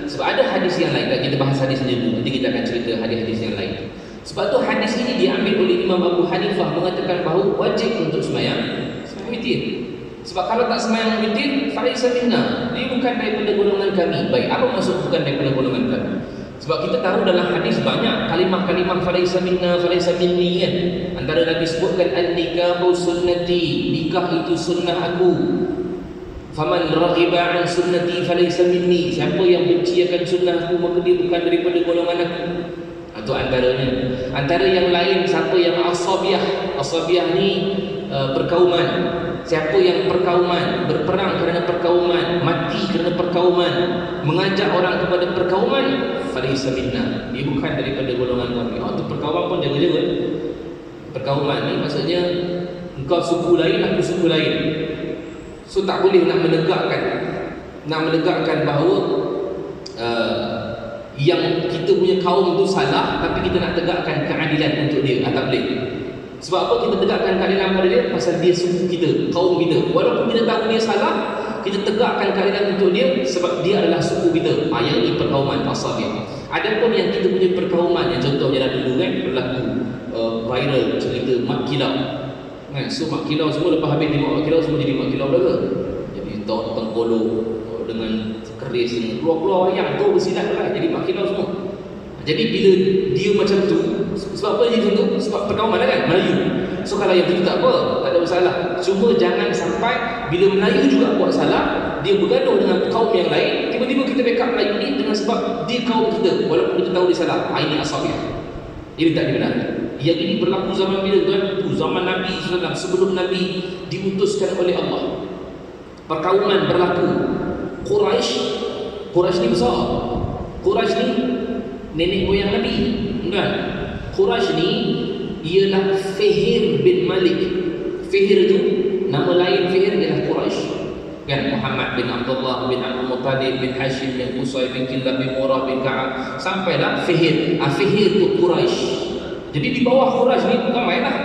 Sebab ada hadis yang lain, kita bahas hadis ni dulu, nanti kita akan cerita hadis-hadis yang lain. Sebab tu hadis ini diambil oleh Imam Abu Hanifah mengatakan bahawa wajib untuk sembahyang witir. Sebab kalau tak sembahyang witir, falaysa minna, dia bukan daripada golongan kami. Baik, apa maksud bukan daripada golongan kami? Sebab kita tahu dalam hadis banyak kalimah-kalimah falaysa minna, falaysa minni kan. Antara Nabi sebutkan an-nikahu sunnati, nikah itu sunnah aku. Faman raghiba an sunnati falaysa minni, siapa yang benci akan sunnah aku maka dia bukan daripada golongan aku. Itu antaranya. Antara yang lain, siapa yang asabiyah ni perkauman. Siapa yang perkauman, berperang kerana perkauman, mati kerana perkauman, mengajak orang kepada perkauman, falaysa minna, dia bukan daripada golongan kami. Itu perkauman pun jaga-jaga. Perkauman ni maksudnya engkau suku lain, aku suku lain. So tak boleh nak menegakkan bahawa yang kita punya kaum tu salah, tapi kita nak tegakkan keadilan untuk dia. Tak boleh. Sebab apa kita tegakkan keadilan pada dia? Pasal dia suku kita, kaum kita. Walaupun kita tahu dia salah, kita tegakkan keadilan untuk dia sebab dia adalah suku kita. Yang ini perkauman asabiyah. Adapun yang kita punya perkauman, yang contohnya dah dulu kan berlaku viral cerita mak kilau kan. So mak kilau semua lepas habis tengok mak kilau semua jadi mak kilau belaka. Jadi tengkolok dengan keris yang keluar-keluar ayam tu bersilat lah, jadi mak kilau semua. Jadi bila dia macam tu, sebab apa dia macam tu? Sebab perkauman kan, Melayu. So kalau yang itu tak apa, tak ada masalah. Cuma jangan sampai bila Melayu juga buat salah, dia bergaduh dengan kaum yang lain, tiba-tiba kita backup Melayu ni dengan sebab dia kaum kita, walaupun kita tahu dia salah. Ini asabiyah. Ini tak dibenarkan. Yang ini berlaku zaman bila tuan? Zaman Nabi SAW, sebelum Nabi diutuskan oleh Allah. Perkauman berlaku. Quraisy ni besar. Quraisy ni nenek moyang Nabi, kan? Quraisy ni ialah Fihr bin Malik. Fihr itu nama lain Fihr ialah Quraisy. Kan Muhammad bin Abdullah bin Abdul Muttalib bin Hashim bin Qusay bin Kilab bin Murrah bin Ka'ab sampailah Fihr. Fihr itu Quraisy. Jadi di bawah Quraisy ni ramailah.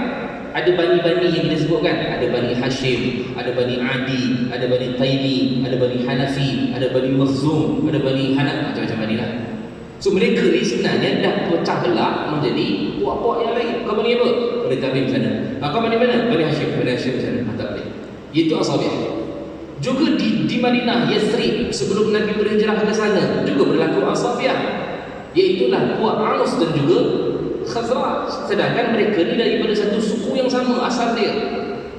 Ada bani-bani yang disebutkan, ada Bani Hashim, ada Bani Adi, ada Bani Taimi, ada Bani Hanafi, ada Bani Makhzum, ada Bani Hanaf, macam-macam bani lah. So mereka ni sebenarnya dah pecah belah menjadi puak-puak yang lain. Kau bani apa? Bani Taimi sana. Kau bani mana? Bani Hashim, Bani Hashim sana. Tak boleh. Itu asabiyah. Juga di Madinah, Yathrib, sebelum Nabi berhijrah ke sana, juga berlaku asabiyah. Iaitulah puak Aus dan juga Khazraj. Sedangkan mereka ni daripada satu suku yang sama asal dia.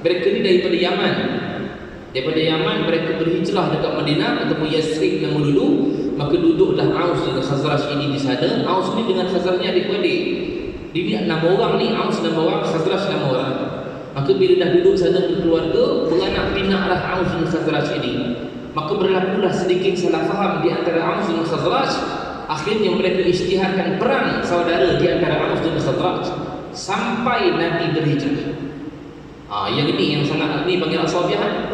Mereka ni daripada Yaman. Daripada Yaman mereka berhijrah dekat Madinah ataupun Yathrib nama dulu. Maka duduklah Aus dan Khazraj ini di sana. Aus ni dengan Khazraj ni adik-beradik. Dia nama orang ni, Aus nama orang, Khazraj nama orang. Maka bila dah duduk sana berkeluarga, beranak pinaklah Aus dan Khazraj ini. Maka berlakulah sedikit salah faham di antara Aus dan Khazraj. Akhirnya mereka isytiharkan perang saudara di antara Aus dan Khazraj sampai Nabi berhijrah. Yang ini yang sangat ni panggil asabiyah.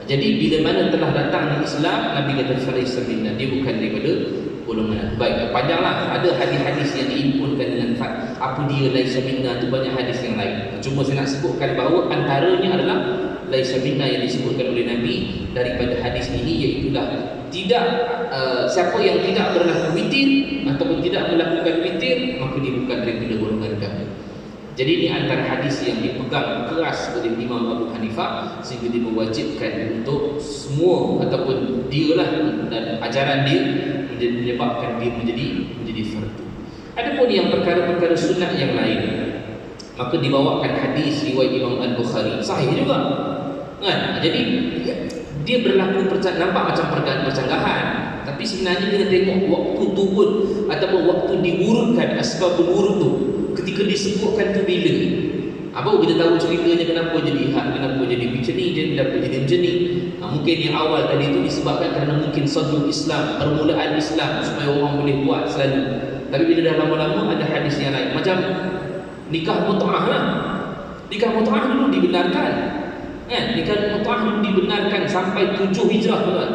Jadi bila mana telah datang di Islam, Nabi kata falaysa minna, dia bukan daripada golongan. Baik, panjanglah. Ada hadis-hadis yang diimpunkan dengan apa dia laisa minna, tu banyak hadis yang lain. Cuma saya nak sebutkan bahawa antaranya adalah laisa minna yang disebutkan oleh Nabi daripada hadis ini, iaitulah tidak siapa yang tidak berlaku witir ataupun tidak melakukan witir, maka dia bukan daripada golongan kami. Jadi ini antara hadis yang dipegang keras oleh Imam Abu Hanifah sehingga dia mewajibkan untuk semua ataupun dia lah dan ajaran dia menyebabkan dia menjadi fardu. Adapun yang perkara-perkara sunat yang lain, maka dibawakan hadis riwayat Imam Al-Bukhari, sahih juga kan? Jadi dia berlaku nampak macam percanggahan, tapi sebenarnya kita tengok waktu turun ataupun waktu diurutkan asbabul wurud tu, ketika disebutkan tu bila Apa kita tahu ceritanya kenapa jadi kenapa jadi macam ni, kenapa jadi macam ni. Mungkin yang awal tadi itu disebabkan kerana mungkin sadrul Islam, permulaan Islam supaya orang boleh buat selalu. Tapi bila dah lama-lama ada hadis yang lain. Macam nikah mut'ah lah. Nikah mut'ah dulu dibenarkan. Kan? Nikah mut'ah dulu dibenarkan sampai 7 hijrah tuan.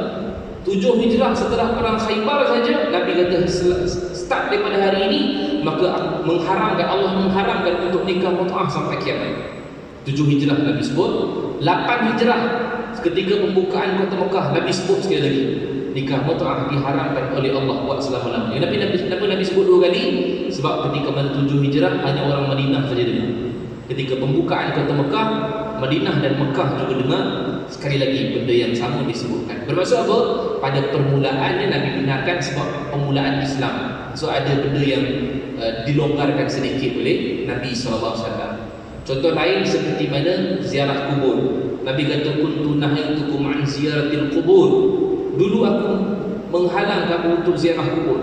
7 hijrah setelah perang Khaybar saja Nabi kata start daripada hari ini maka Allah mengharamkan untuk nikah mut'ah sampai kiamat. 7 hijrah Nabi sebut. 8 hijrah ketika pembukaan kota Mekah Nabi sebut sekali lagi nikah mut'ah diharamkan oleh Allah buat selama-lamanya. Nabi sebut 2 kali sebab ketika mana 7 hijrah hanya orang Madinah saja dengar. Ketika pembukaan kota Mekah, Madinah dan Mekah juga dengar sekali lagi benda yang sama disebutkan. Bermaksud apa? Pada permulaannya Nabi benarkan sebab permulaan Islam. So ada benda yang dilonggarkan sedikit oleh Nabi SAW. Contoh lain seperti mana ziarah kubur. Nabi kata kuntu nahaitukum an ziyaratil kubur. Dulu aku menghalang kamu untuk ziarah kubur.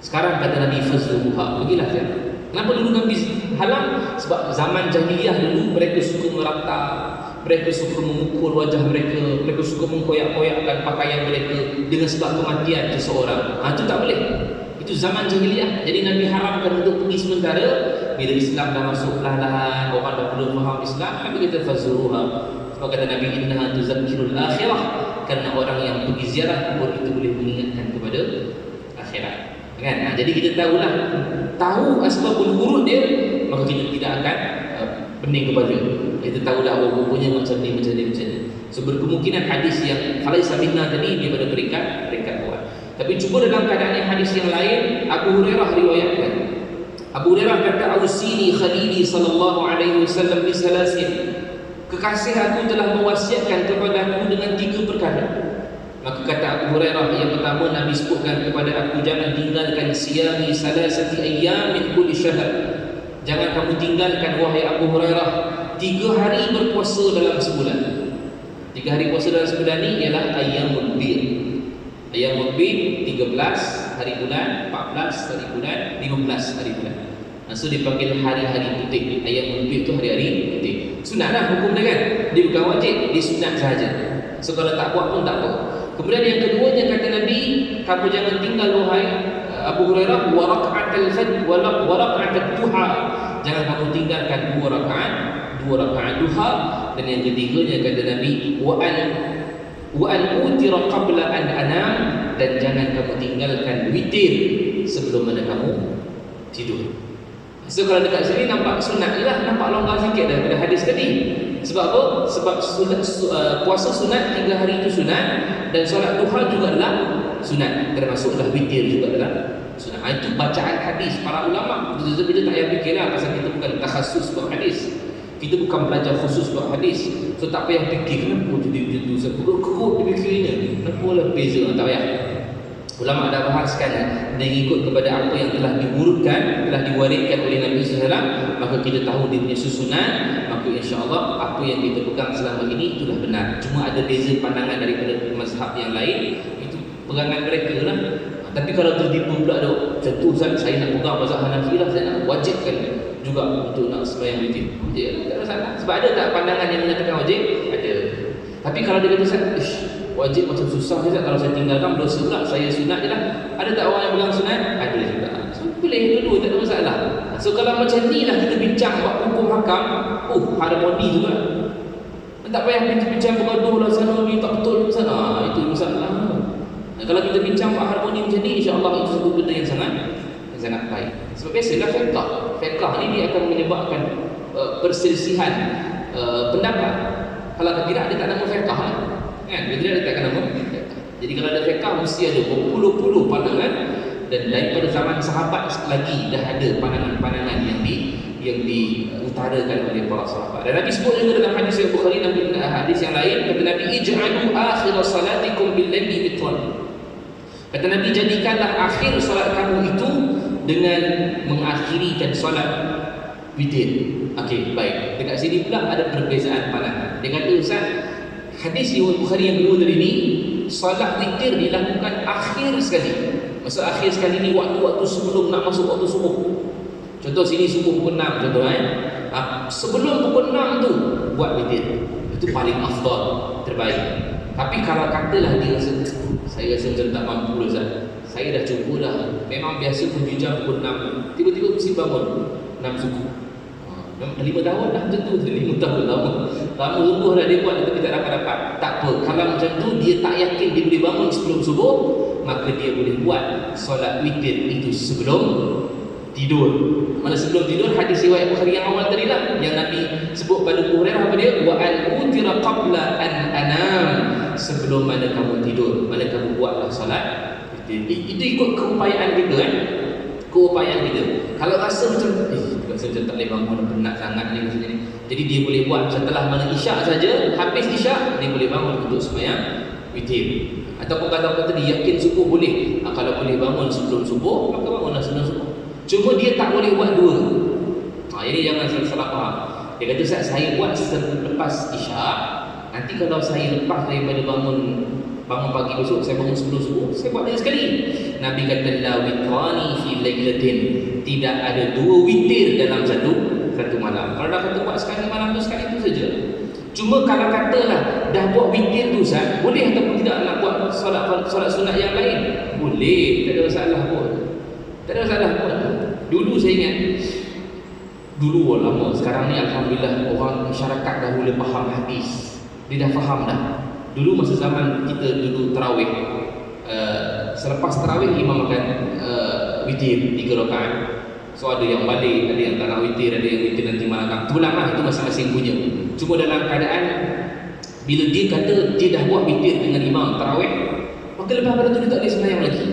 Sekarang kata Nabi fazuruha, pergilah ziarah. Kenapa dulu Nabi halang? Sebab zaman jahiliyah dulu mereka suka meratap, mereka suka memukul wajah mereka, mereka suka mengkoyak-koyakkan pakaian mereka dengan sebab kematian seseorang. Itu tak boleh. Itu zaman jahiliyah. Jadi Nabi haramkan untuk pergi sementara. Bila Islam dah masuk perlahan-lahan, orang dah mula faham Islam, Nabi kata fazuruha. Sebab kata Nabi innaha tuzakkirul akhirah, kerana orang yang pergi ziarah kubur itu boleh mengingatkan kepada akhirat. Kan? Jadi kita tahu asbabul wurud dia, maka kita tidak akan pening kepala. Kita tahu dah rupanya macam ni. So berkemungkinan hadis yang falaisa minna tadi daripada peringkat awal. Tapi cuba dalam keadaan yang hadis yang lain, Abu Hurairah riwayatkan. Abu Hurairah kata ausini khalili sallallahu alaihi wasallam bi salasin. Kekasih aku telah mewasiatkan kepada aku dengan 3 perkara. Maka kata Abu Hurairah, yang pertama Nabi sebutkan kepada aku, jangan tinggalkan siyami salasati ayyam min kulli syahr. Jangan kamu tinggalkan wahai Abu Hurairah 3 hari berpuasa dalam sebulan. 3 hari puasa dalam sebulan ni ialah ayyamul bid. Ayyamul bid 13 hari bulan, 14 hari bulan, 15 hari bulan. So dipanggil hari-hari putih. Ayyamul bid tu hari-hari putih. Sunatlah hukum dia kan. Dia bukan wajib, dia sunat sahaja. So kalau tak buat pun tak apa. Kemudian yang keduanya kata Nabi, kamu jangan tinggal wahai Abu Hurairah wa raka'atul fajr wa raka'atul duha. Jangan kamu tinggalkan 2 rakaat duha. Dan yang ketiganya kata Nabi wa an utira qabla an anam, dan jangan kamu tinggalkan witir sebelum mana kamu tidur. So kalau dekat sini nampak sunat ialah nampak longgar sikit daripada hadis tadi. Sebab apa? Sebab puasa sunat 3 hari itu sunat, dan solat duha juga adalah sunat, termasuklah witir juga adalah sunat. Itu bacaan hadis para ulama. Kita tak payah fikirlah pasal kita bukan takhasus buat hadis. Kita bukan belajar khusus buat hadis. So tak payah fikir kenapa jadi macam tu. Saya kerut dia fikirnya. Kenapa lah beza, tak payah. Ulama dah bahaskan dan ikut kepada apa yang telah diurutkan, telah diwariskan oleh Nabi SAW, maka kita tahu dia punya susunan, maka insya-Allah apa yang kita pegang selama ini itulah benar. Cuma ada beza pandangan daripada mazhab yang lain, itu pegangan mereka lah. Tapi kalau tertipu pula macam tu Ustaz, saya nak pegang mazhab Hanafi lah, saya nak wajibkan juga untuk nak sembahyang witir. Ya, tak ada masalah. Sebab ada tak pandangan yang mengatakan wajib? Ada. Tapi kalau dia kata Ustaz, wajib macam susah Ustaz, kalau saya tinggalkan berdosa pula, saya sunat je lah. Ada tak orang yang bilang sunat? Ada juga. So pilih dulu, tak ada masalah. So kalau macam ni lah kita bincang buat hukum hakam, harmoni juga. Tak payah bincang bergaduh lah sana, ni tak betul sana. Itu masalah. Kalau kita bincang buat harmoni macam ni, insya-Allah itu satu benda yang sangat baik. Sebab biasalah fiqh ni dia akan menyebabkan perselisihan pendapat. Kalau tidak, dia tak nama fiqh lah. Kan? Bila dia tak nama fiqh. Jadi kalau ada fiqh mesti ada berpuluh-puluh pandangan, dan daripada zaman sahabat lagi dah ada pandangan-pandangan yang diutarakan oleh para sahabat. Dan Nabi sebut juga dalam hadis yang Bukhari dan hadis yang lain, kata Nabi ij'alu akhir salatikum bil-laili witran. Kata Nabi, jadikanlah akhir solat kamu itu dengan mengakhirikan solat witir. Okey, baik. Dekat sini pula ada perbezaan pandangan. Dia kata Ustaz, hadis riwayat Bukhari yang kedua tadi ni, solat witir dilakukan akhir sekali. Maksud akhir sekali ni waktu-waktu sebelum nak masuk waktu subuh. Contoh sini subuh pukul 6 contoh Sebelum pukul 6 tu buat witir. Itu paling afdal, terbaik. Tapi kalau katalah dia rasa, saya rasa macam tak mampu Ustaz, saya dah cuba dah, memang biasa 7 jam pukul 6, tiba-tiba mesti bangun 6 suku. Dah 5 tahun dah tentu 5 tahun lama sungguh dah dia buat, tapi tak dapat. Tak apa, kalau macam tu dia tak yakin dia boleh bangun sebelum subuh, maka dia boleh buat solat witir itu sebelum tidur. Mana sebelum tidur, hadis riwayat Bukhari yang awal tadi lah, yang Nabi sebut pada Abu Hurairah, apa dia? Wa al-utira qabla an anam, sebelum mana kamu tidur, mana kamu buatlah solat witir. Itu ikut keupayaan kita kan? Keupayaan kita. Kalau rasa macam rasa macam tak boleh bangun, penat sangat ni macam ni, jadi dia boleh buat setelah mana isyak saja, habis isyak dia boleh bangun untuk sembahyang witir. Ataupun kalau kata dia yakin subuh boleh, kalau boleh bangun sebelum subuh, maka bangunlah sebelum subuh. Cuma dia tak boleh buat dua. Jadi jangan salah faham. Dia kata saya buat selepas isyak, nanti kalau saya lepas daripada bangun pagi besok, saya bangun sebelum subuh, saya buat dia sekali. Nabi kata la witrani fi lailatin, tidak ada dua witir dalam satu malam. Kalau dah kata buat sekali malam tu, sekali tu saja. Cuma kalau katalah dah buat witir tu Ustaz, boleh ataupun tidak nak buat solat sunat yang lain? Boleh, tak ada masalah pun. Tak ada masalah pun. Dulu saya ingat, dulu lama, sekarang ni alhamdulillah orang masyarakat dah mula faham hadis. Dia dah faham dah. Dulu masa zaman kita dulu tarawih, selepas tarawih imam akan witir 3 rakaat. So ada yang balik, ada yang tak nak witir, ada yang witir nanti malam. Tulang lah, itu masing-masing punya. Cuma dalam keadaan bila dia kata dia dah buat witir dengan imam tarawih, maka lepas pada tu dia tak boleh sembahyang lagi.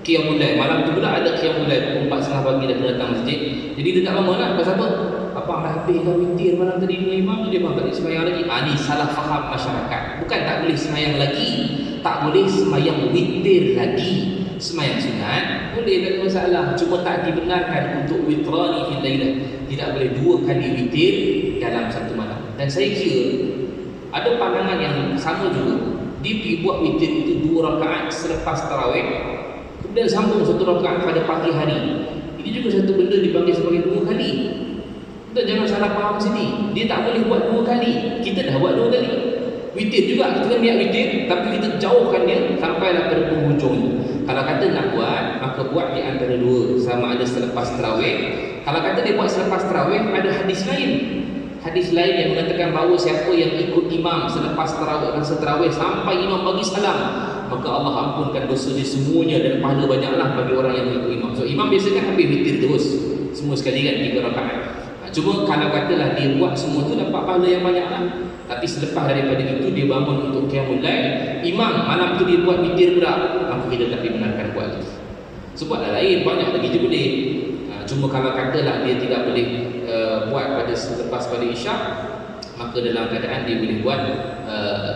Qiyamul Lail, malam tu pula ada Qiyamul Lail, 4:30 pagi dah datang masjid. Jadi dia tak bangun lah, pasal apa? Abang dah habis dah witir malam tadi dengan imam tu, dia memang tak boleh sembahyang lagi. Ni salah faham masyarakat. Bukan tak boleh sembahyang lagi, tak boleh sembahyang witir lagi. Sembahyang sunat boleh, tak ada masalah, cuma tak dibenarkan untuk witrani fil lailah. Tidak boleh 2 kali witir dalam satu malam. Dan saya kira ada pandangan yang sama juga. Dia pergi buat witir itu 2 rakaat selepas tarawih, kemudian sambung 1 rakaat pada pagi hari. Ini juga satu benda dipanggil sebagai 2 kali. Kita jangan salah faham sini. Dia tak boleh buat 2 kali. Kita dah buat 2 kali. Witir juga, kita kan niat witir, tapi kita jauhkan dia sampailah pada penghujung. Kalau kata nak buat, maka buat di antara 2, sama ada selepas tarawih. Kalau kata dia buat selepas tarawih, ada hadis lain. Hadis lain yang mengatakan bahawa siapa yang ikut imam selepas tarawih, masa tarawih sampai imam bagi salam, maka Allah ampunkan dosa dia semuanya, dan pahala banyaklah bagi orang yang ikut imam. So imam biasa kan habis witir terus, semua sekali kan 3 rakaat. Cuma kalau katalah dia buat semua tu, dapat pahala yang banyaklah. Tapi selepas daripada itu dia bangun untuk Qiyamul Lail, imam malam tu dia buat witir pula, maka kita tak dibenarkan buat lagi. Sebab lain banyak lagi je boleh. Cuma kalau katalah dia tidak boleh buat pada selepas pada isyak, maka dalam keadaan dia boleh buat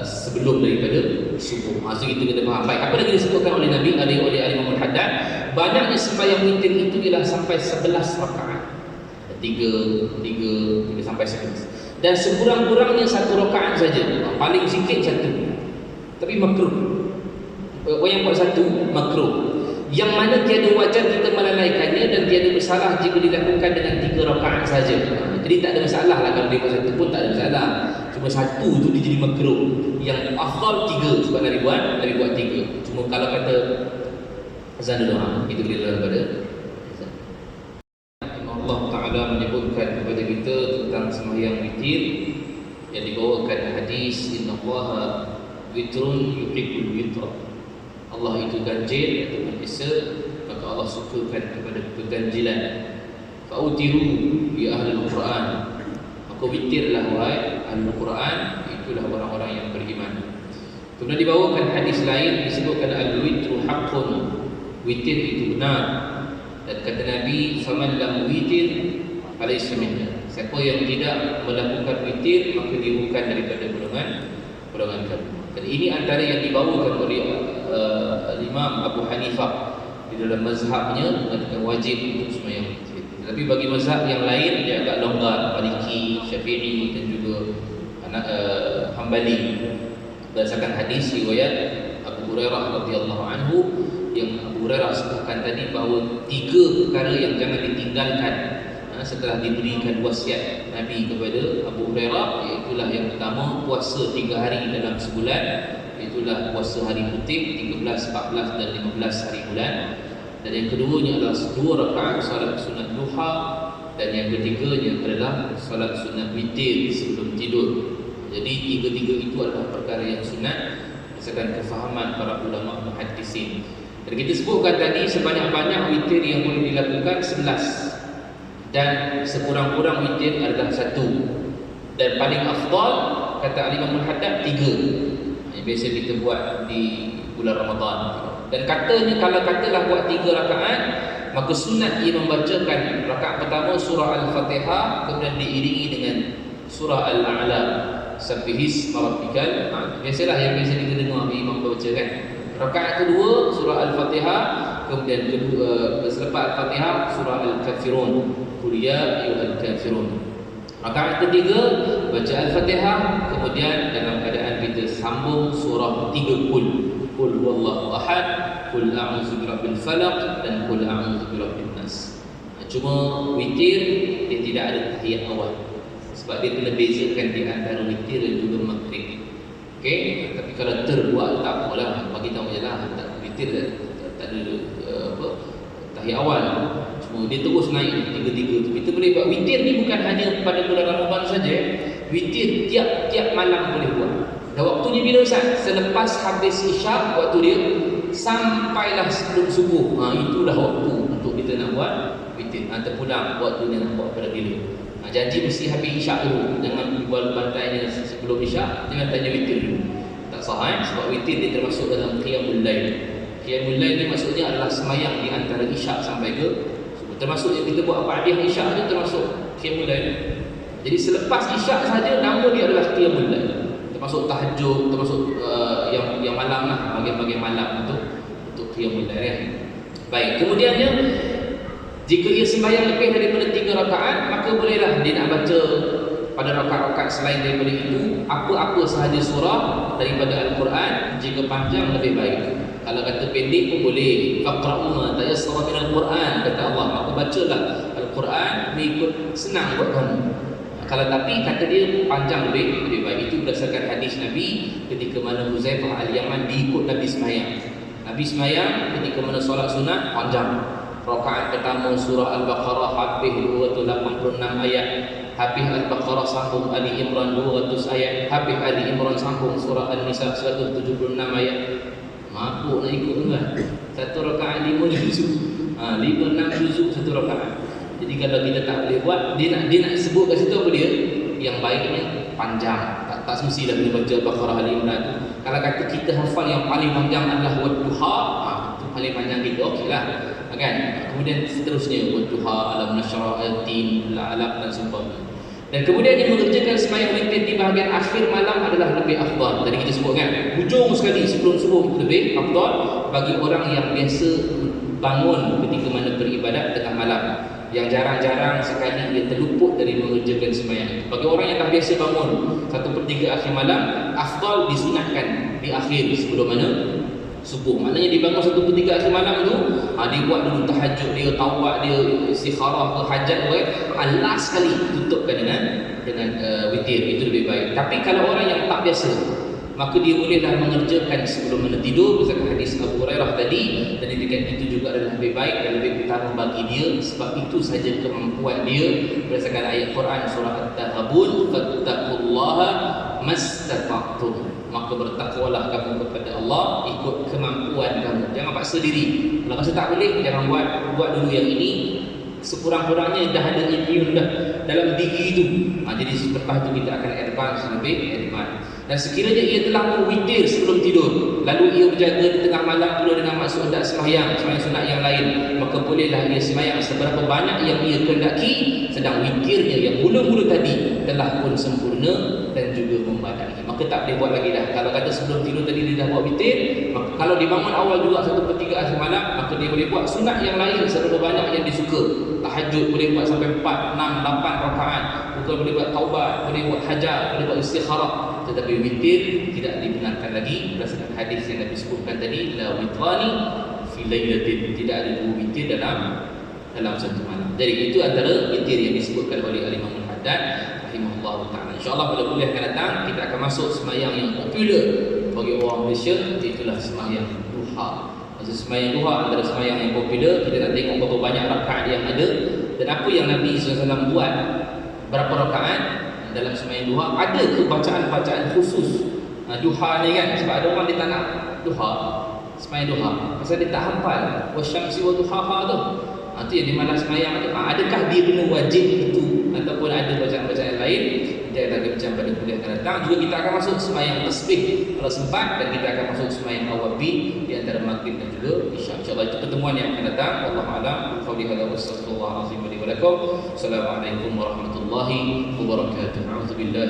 sebelum daripada subuh. So itu kita faham. Baik, apa lagi disebutkan oleh Nabi, oleh Imam Al-Haddad, banyaknya sembahyang witir itu ialah sampai 11 rakaat. 3 sampai 11. Dan sekurang-kurangnya 1 rakaat saja. Paling sikit 1. Tapi makruh. Yang buat 1 makruh. Yang mana tiada wajar kita melalaikannya, dan tiada bersalah jika dilakukan dengan 3 rakaat saja. Jadi tak ada masalah lah kalau dia buat 1 pun, tak ada masalah. Cuma 1 tu dia jadi makruh. Yang afdal 3, sebab Nabi buat 3. Cuma kalau kata azan dulu, itu boleh daripada Allah Ta'ala menyebutkan kepada kita tentang sembahyang witir yang dibawakan hadis, innallaha witrun yuhibbul witra. Allah itu ganjil ataupun isa, maka Allah sukakan kepada keganjilan. Fa'utiru ya ahlul Quran, maka witirlah wahai ahlul Quran, itulah orang-orang yang beriman. Kemudian dibawakan hadis lain disebutkan al-witru haqqun, witir itu benar. Dan kata Nabi, faman lam witir falaysa minna, siapa yang tidak melakukan witir, maka dia bukan daripada golongan kami. Dan ini antara yang dibawakan oleh Imam Abu Hanifah di dalam mazhabnya, mengatakan wajib untuk sembahyang witir. Tapi bagi mazhab yang lain dia agak longgar, Maliki, Syafi'i dan juga Hambali, berdasarkan hadis riwayat Abu Hurairah radhiyallahu anhu, yang Abu Hurairah sebutkan tadi bahawa 3 perkara yang jangan ditinggalkan setelah diberikan wasiat Nabi kepada Abu Hurairah, iaitulah yang pertama puasa 3 hari dalam sebulan, iaitulah puasa hari putih 13, 14 dan 15 hari bulan. Dan yang keduanya adalah 2 rakaat salat sunat duha, dan yang ketiganya adalah salat sunat witir sebelum tidur. Jadi tiga-tiga itu adalah perkara yang sunat berdasarkan kefahaman para ulama muhaddisin. Dan kita sebutkan tadi sebanyak-banyak witir yang boleh dilakukan 11, dan sekurang-kurang witir adalah 1, dan paling afdal kata Imam Al-Haddad 3 yang biasa kita buat di bulan Ramadan. Dan katanya kalau katalah buat 3 rakaat, maka sunat ia membacakan rakaat pertama surah Al-Fatihah, kemudian diiringi dengan surah Al-A'la, Sabbihis Rabbikal. Biasalah yang biasa kita dengar imam baca kan. Rakaat kedua surah Al-Fatihah, kemudian selepas Al-Fatihah surah Al-Kafirun, Qul ya ayyuhal kafirun. Rakaat ketiga baca Al-Fatihah, kemudian dalam keadaan kita sambung surah 3 Qul huwallahu ahad, Qul a'udzu birabbil falaq, dan Qul a'udzu birabbin nas. Cuma witir dia tidak ada tahiyat awal, sebab dia kena bezakan di antara witir dan juga maghrib. Okey, tapi kalau terbuat tak apalah, bagi tahu jelah tak witir tak ada tahiyat awal. Cuma dia terus naik tiga-tiga tu. Kita boleh buat witir ni bukan hanya pada bulan Ramadan saja. Witir tiap-tiap malam boleh buat. Dan waktunya bila Ustaz? Selepas habis isyak waktu dia sampailah sebelum subuh. Itulah waktu untuk kita nak buat witir. Terpulang waktunya nak buat pada bila. Janji mesti habis isyak dulu. Jangan buat bantainya sebelum isyak. Jangan tanya witir dulu. Tak sah sebab witir dia termasuk dalam qiyamul lail. Qiyamul lail ni maksudnya adalah semayang di antara isyak sampai ke subuh. Termasuk yang kita buat ba'diyah isyak ni termasuk qiyamul lail. Jadi selepas isyak saja nama dia adalah qiyamul lail. Termasuk tahajud, termasuk yang malam lah, bagian-bagian malam untuk qiyamul lail ya. Baik, kemudiannya jika ia sembahyang lebih daripada 3 rakaat, maka bolehlah dia nak baca pada rakaat-rakaat selain daripada itu apa-apa sahaja surah daripada Al-Quran. Jika panjang lebih baik. Kalau kata pendek pun boleh. Faqra'u ma tayassara minal Quran, kata Allah, maka bacalah Al-Quran mengikut senang buat kamu. Kalau tapi kata dia panjang lebih baik. Itu berdasarkan hadis Nabi ketika mana Huzaifah Al-Yaman diikut Nabi sembahyang. Nabi sembahyang ketika mana solat sunat panjang. Rakaat pertama surah Al-Baqarah habis 286 ayat, habis Al-Baqarah sambung Ali Imran 200 ayat, habis Ali Imran sambung surah An-Nisa 176 ayat. Mabuk nak ikut kan? Satu rakaat 5 juzuk. 5-6 juzuk satu rakaat. Jadi kalau kita tak boleh buat, dia nak sebut kat situ apa dia? Yang baiknya panjang. Tak semestilah kita baca Al-Baqarah Ali Imran tu. Kalau kata kita hafal yang paling panjang adalah Wadduha, itu paling panjang kita okeylah. Kan? Kemudian seterusnya Wadduha, Alam Nashrah, Al-Tin, Al-Alaq dan sebagainya. Dan kemudian yang mengerjakan sembahyang witir di bahagian akhir malam adalah lebih afdal. Tadi kita sebutkan hujung sekali sebelum subuh itu lebih afdal bagi orang yang biasa bangun ketika mana beribadat tengah malam, yang jarang-jarang sekali dia terluput dari mengerjakan sembahyang. Bagi orang yang dah biasa bangun 1/3 akhir malam, afdal disunatkan di akhir sebelum mana subuh. Maknanya dia bangun 1/3 akhir malam tu, dia buat dulu tahajud dia, taubat dia, istikharah ke hajat dia, last sekali tutupkan dengan witir. Itu lebih baik. Tapi kalau orang yang tak biasa, maka dia bolehlah mengerjakan sebelum mana tidur berdasarkan hadis Abu Hurairah tadi. Dan itu juga adalah lebih baik dan lebih utama bagi dia, sebab itu saja kemampuan dia berdasarkan ayat Quran surah At-Taghabun, fattaqullaha mastata'tum, maka bertakwalah kamu kepada Allah ikut kemampuan kamu. Jangan paksa diri. Kalau rasa tak boleh, jangan buat dulu yang ini. Sekurang-kurangnya dah ada immune dah dalam diri itu. Jadi selepas itu kita akan advance lebih advance. Dan sekiranya ia telah berwitir sebelum tidur, lalu ia berjaga di tengah malam pula dengan maksud hendak sembahyang sunat yang lain, maka bolehlah ia sembahyang seberapa banyak yang ia kehendaki, sedang witirnya yang mula-mula tadi telah pun sempurna dan juga membadai. Maka tak boleh buat lagi dah. Kalau kata sebelum tidur tadi dia dah buat witir, maka kalau dibangun awal juga 1/3 akhir malam, maka dia boleh buat sunat yang lain seberapa banyak yang disuka. Tahajud boleh buat sampai 4, 6, 8 rakaat. Bukan boleh buat taubat, boleh buat hajat, boleh buat istikharah. Tetapi witir tidak dibenarkan lagi berdasarkan hadis yang Nabi sebutkan tadi, la witrani fi lailatin, tidak ada 2 witir dalam dalam satu malam. Jadi itu antara witir yang disebutkan oleh Al-Imam Al-Haddad rahimahullah taala. Insya-Allah pada kuliah akan datang kita akan masuk sembahyang yang popular bagi orang Malaysia, itulah sembahyang duha. Maksud sembahyang duha antara sembahyang yang popular, kita nak tengok berapa banyak rakaat yang ada dan apa yang Nabi SAW buat, berapa rakaat dalam sembahyang duha. Ada ke bacaan-bacaan khusus duha ni kan, sebab ada orang dia tak nak duha, sembahyang duha pasal dia tak hafal wasyamsi wa duhaha tu. Itu yang dimalas sembahyang tu. Adakah dia kena wajib itu ataupun ada bacaan-bacaan lain? Kita akan bincang pada kuliah akan datang. Juga kita akan masuk sembahyang tasbih kalau sempat, dan kita akan masuk sembahyang awabi di antara maghrib dan juga isya. InsyaAllah itu pertemuan yang akan datang. Wallahu a'lam. Qauli hadza wa astaghfirullah azim li wa lakum. Assalamualaikum warahmatullahi wabarakatuh. A'udzubillahi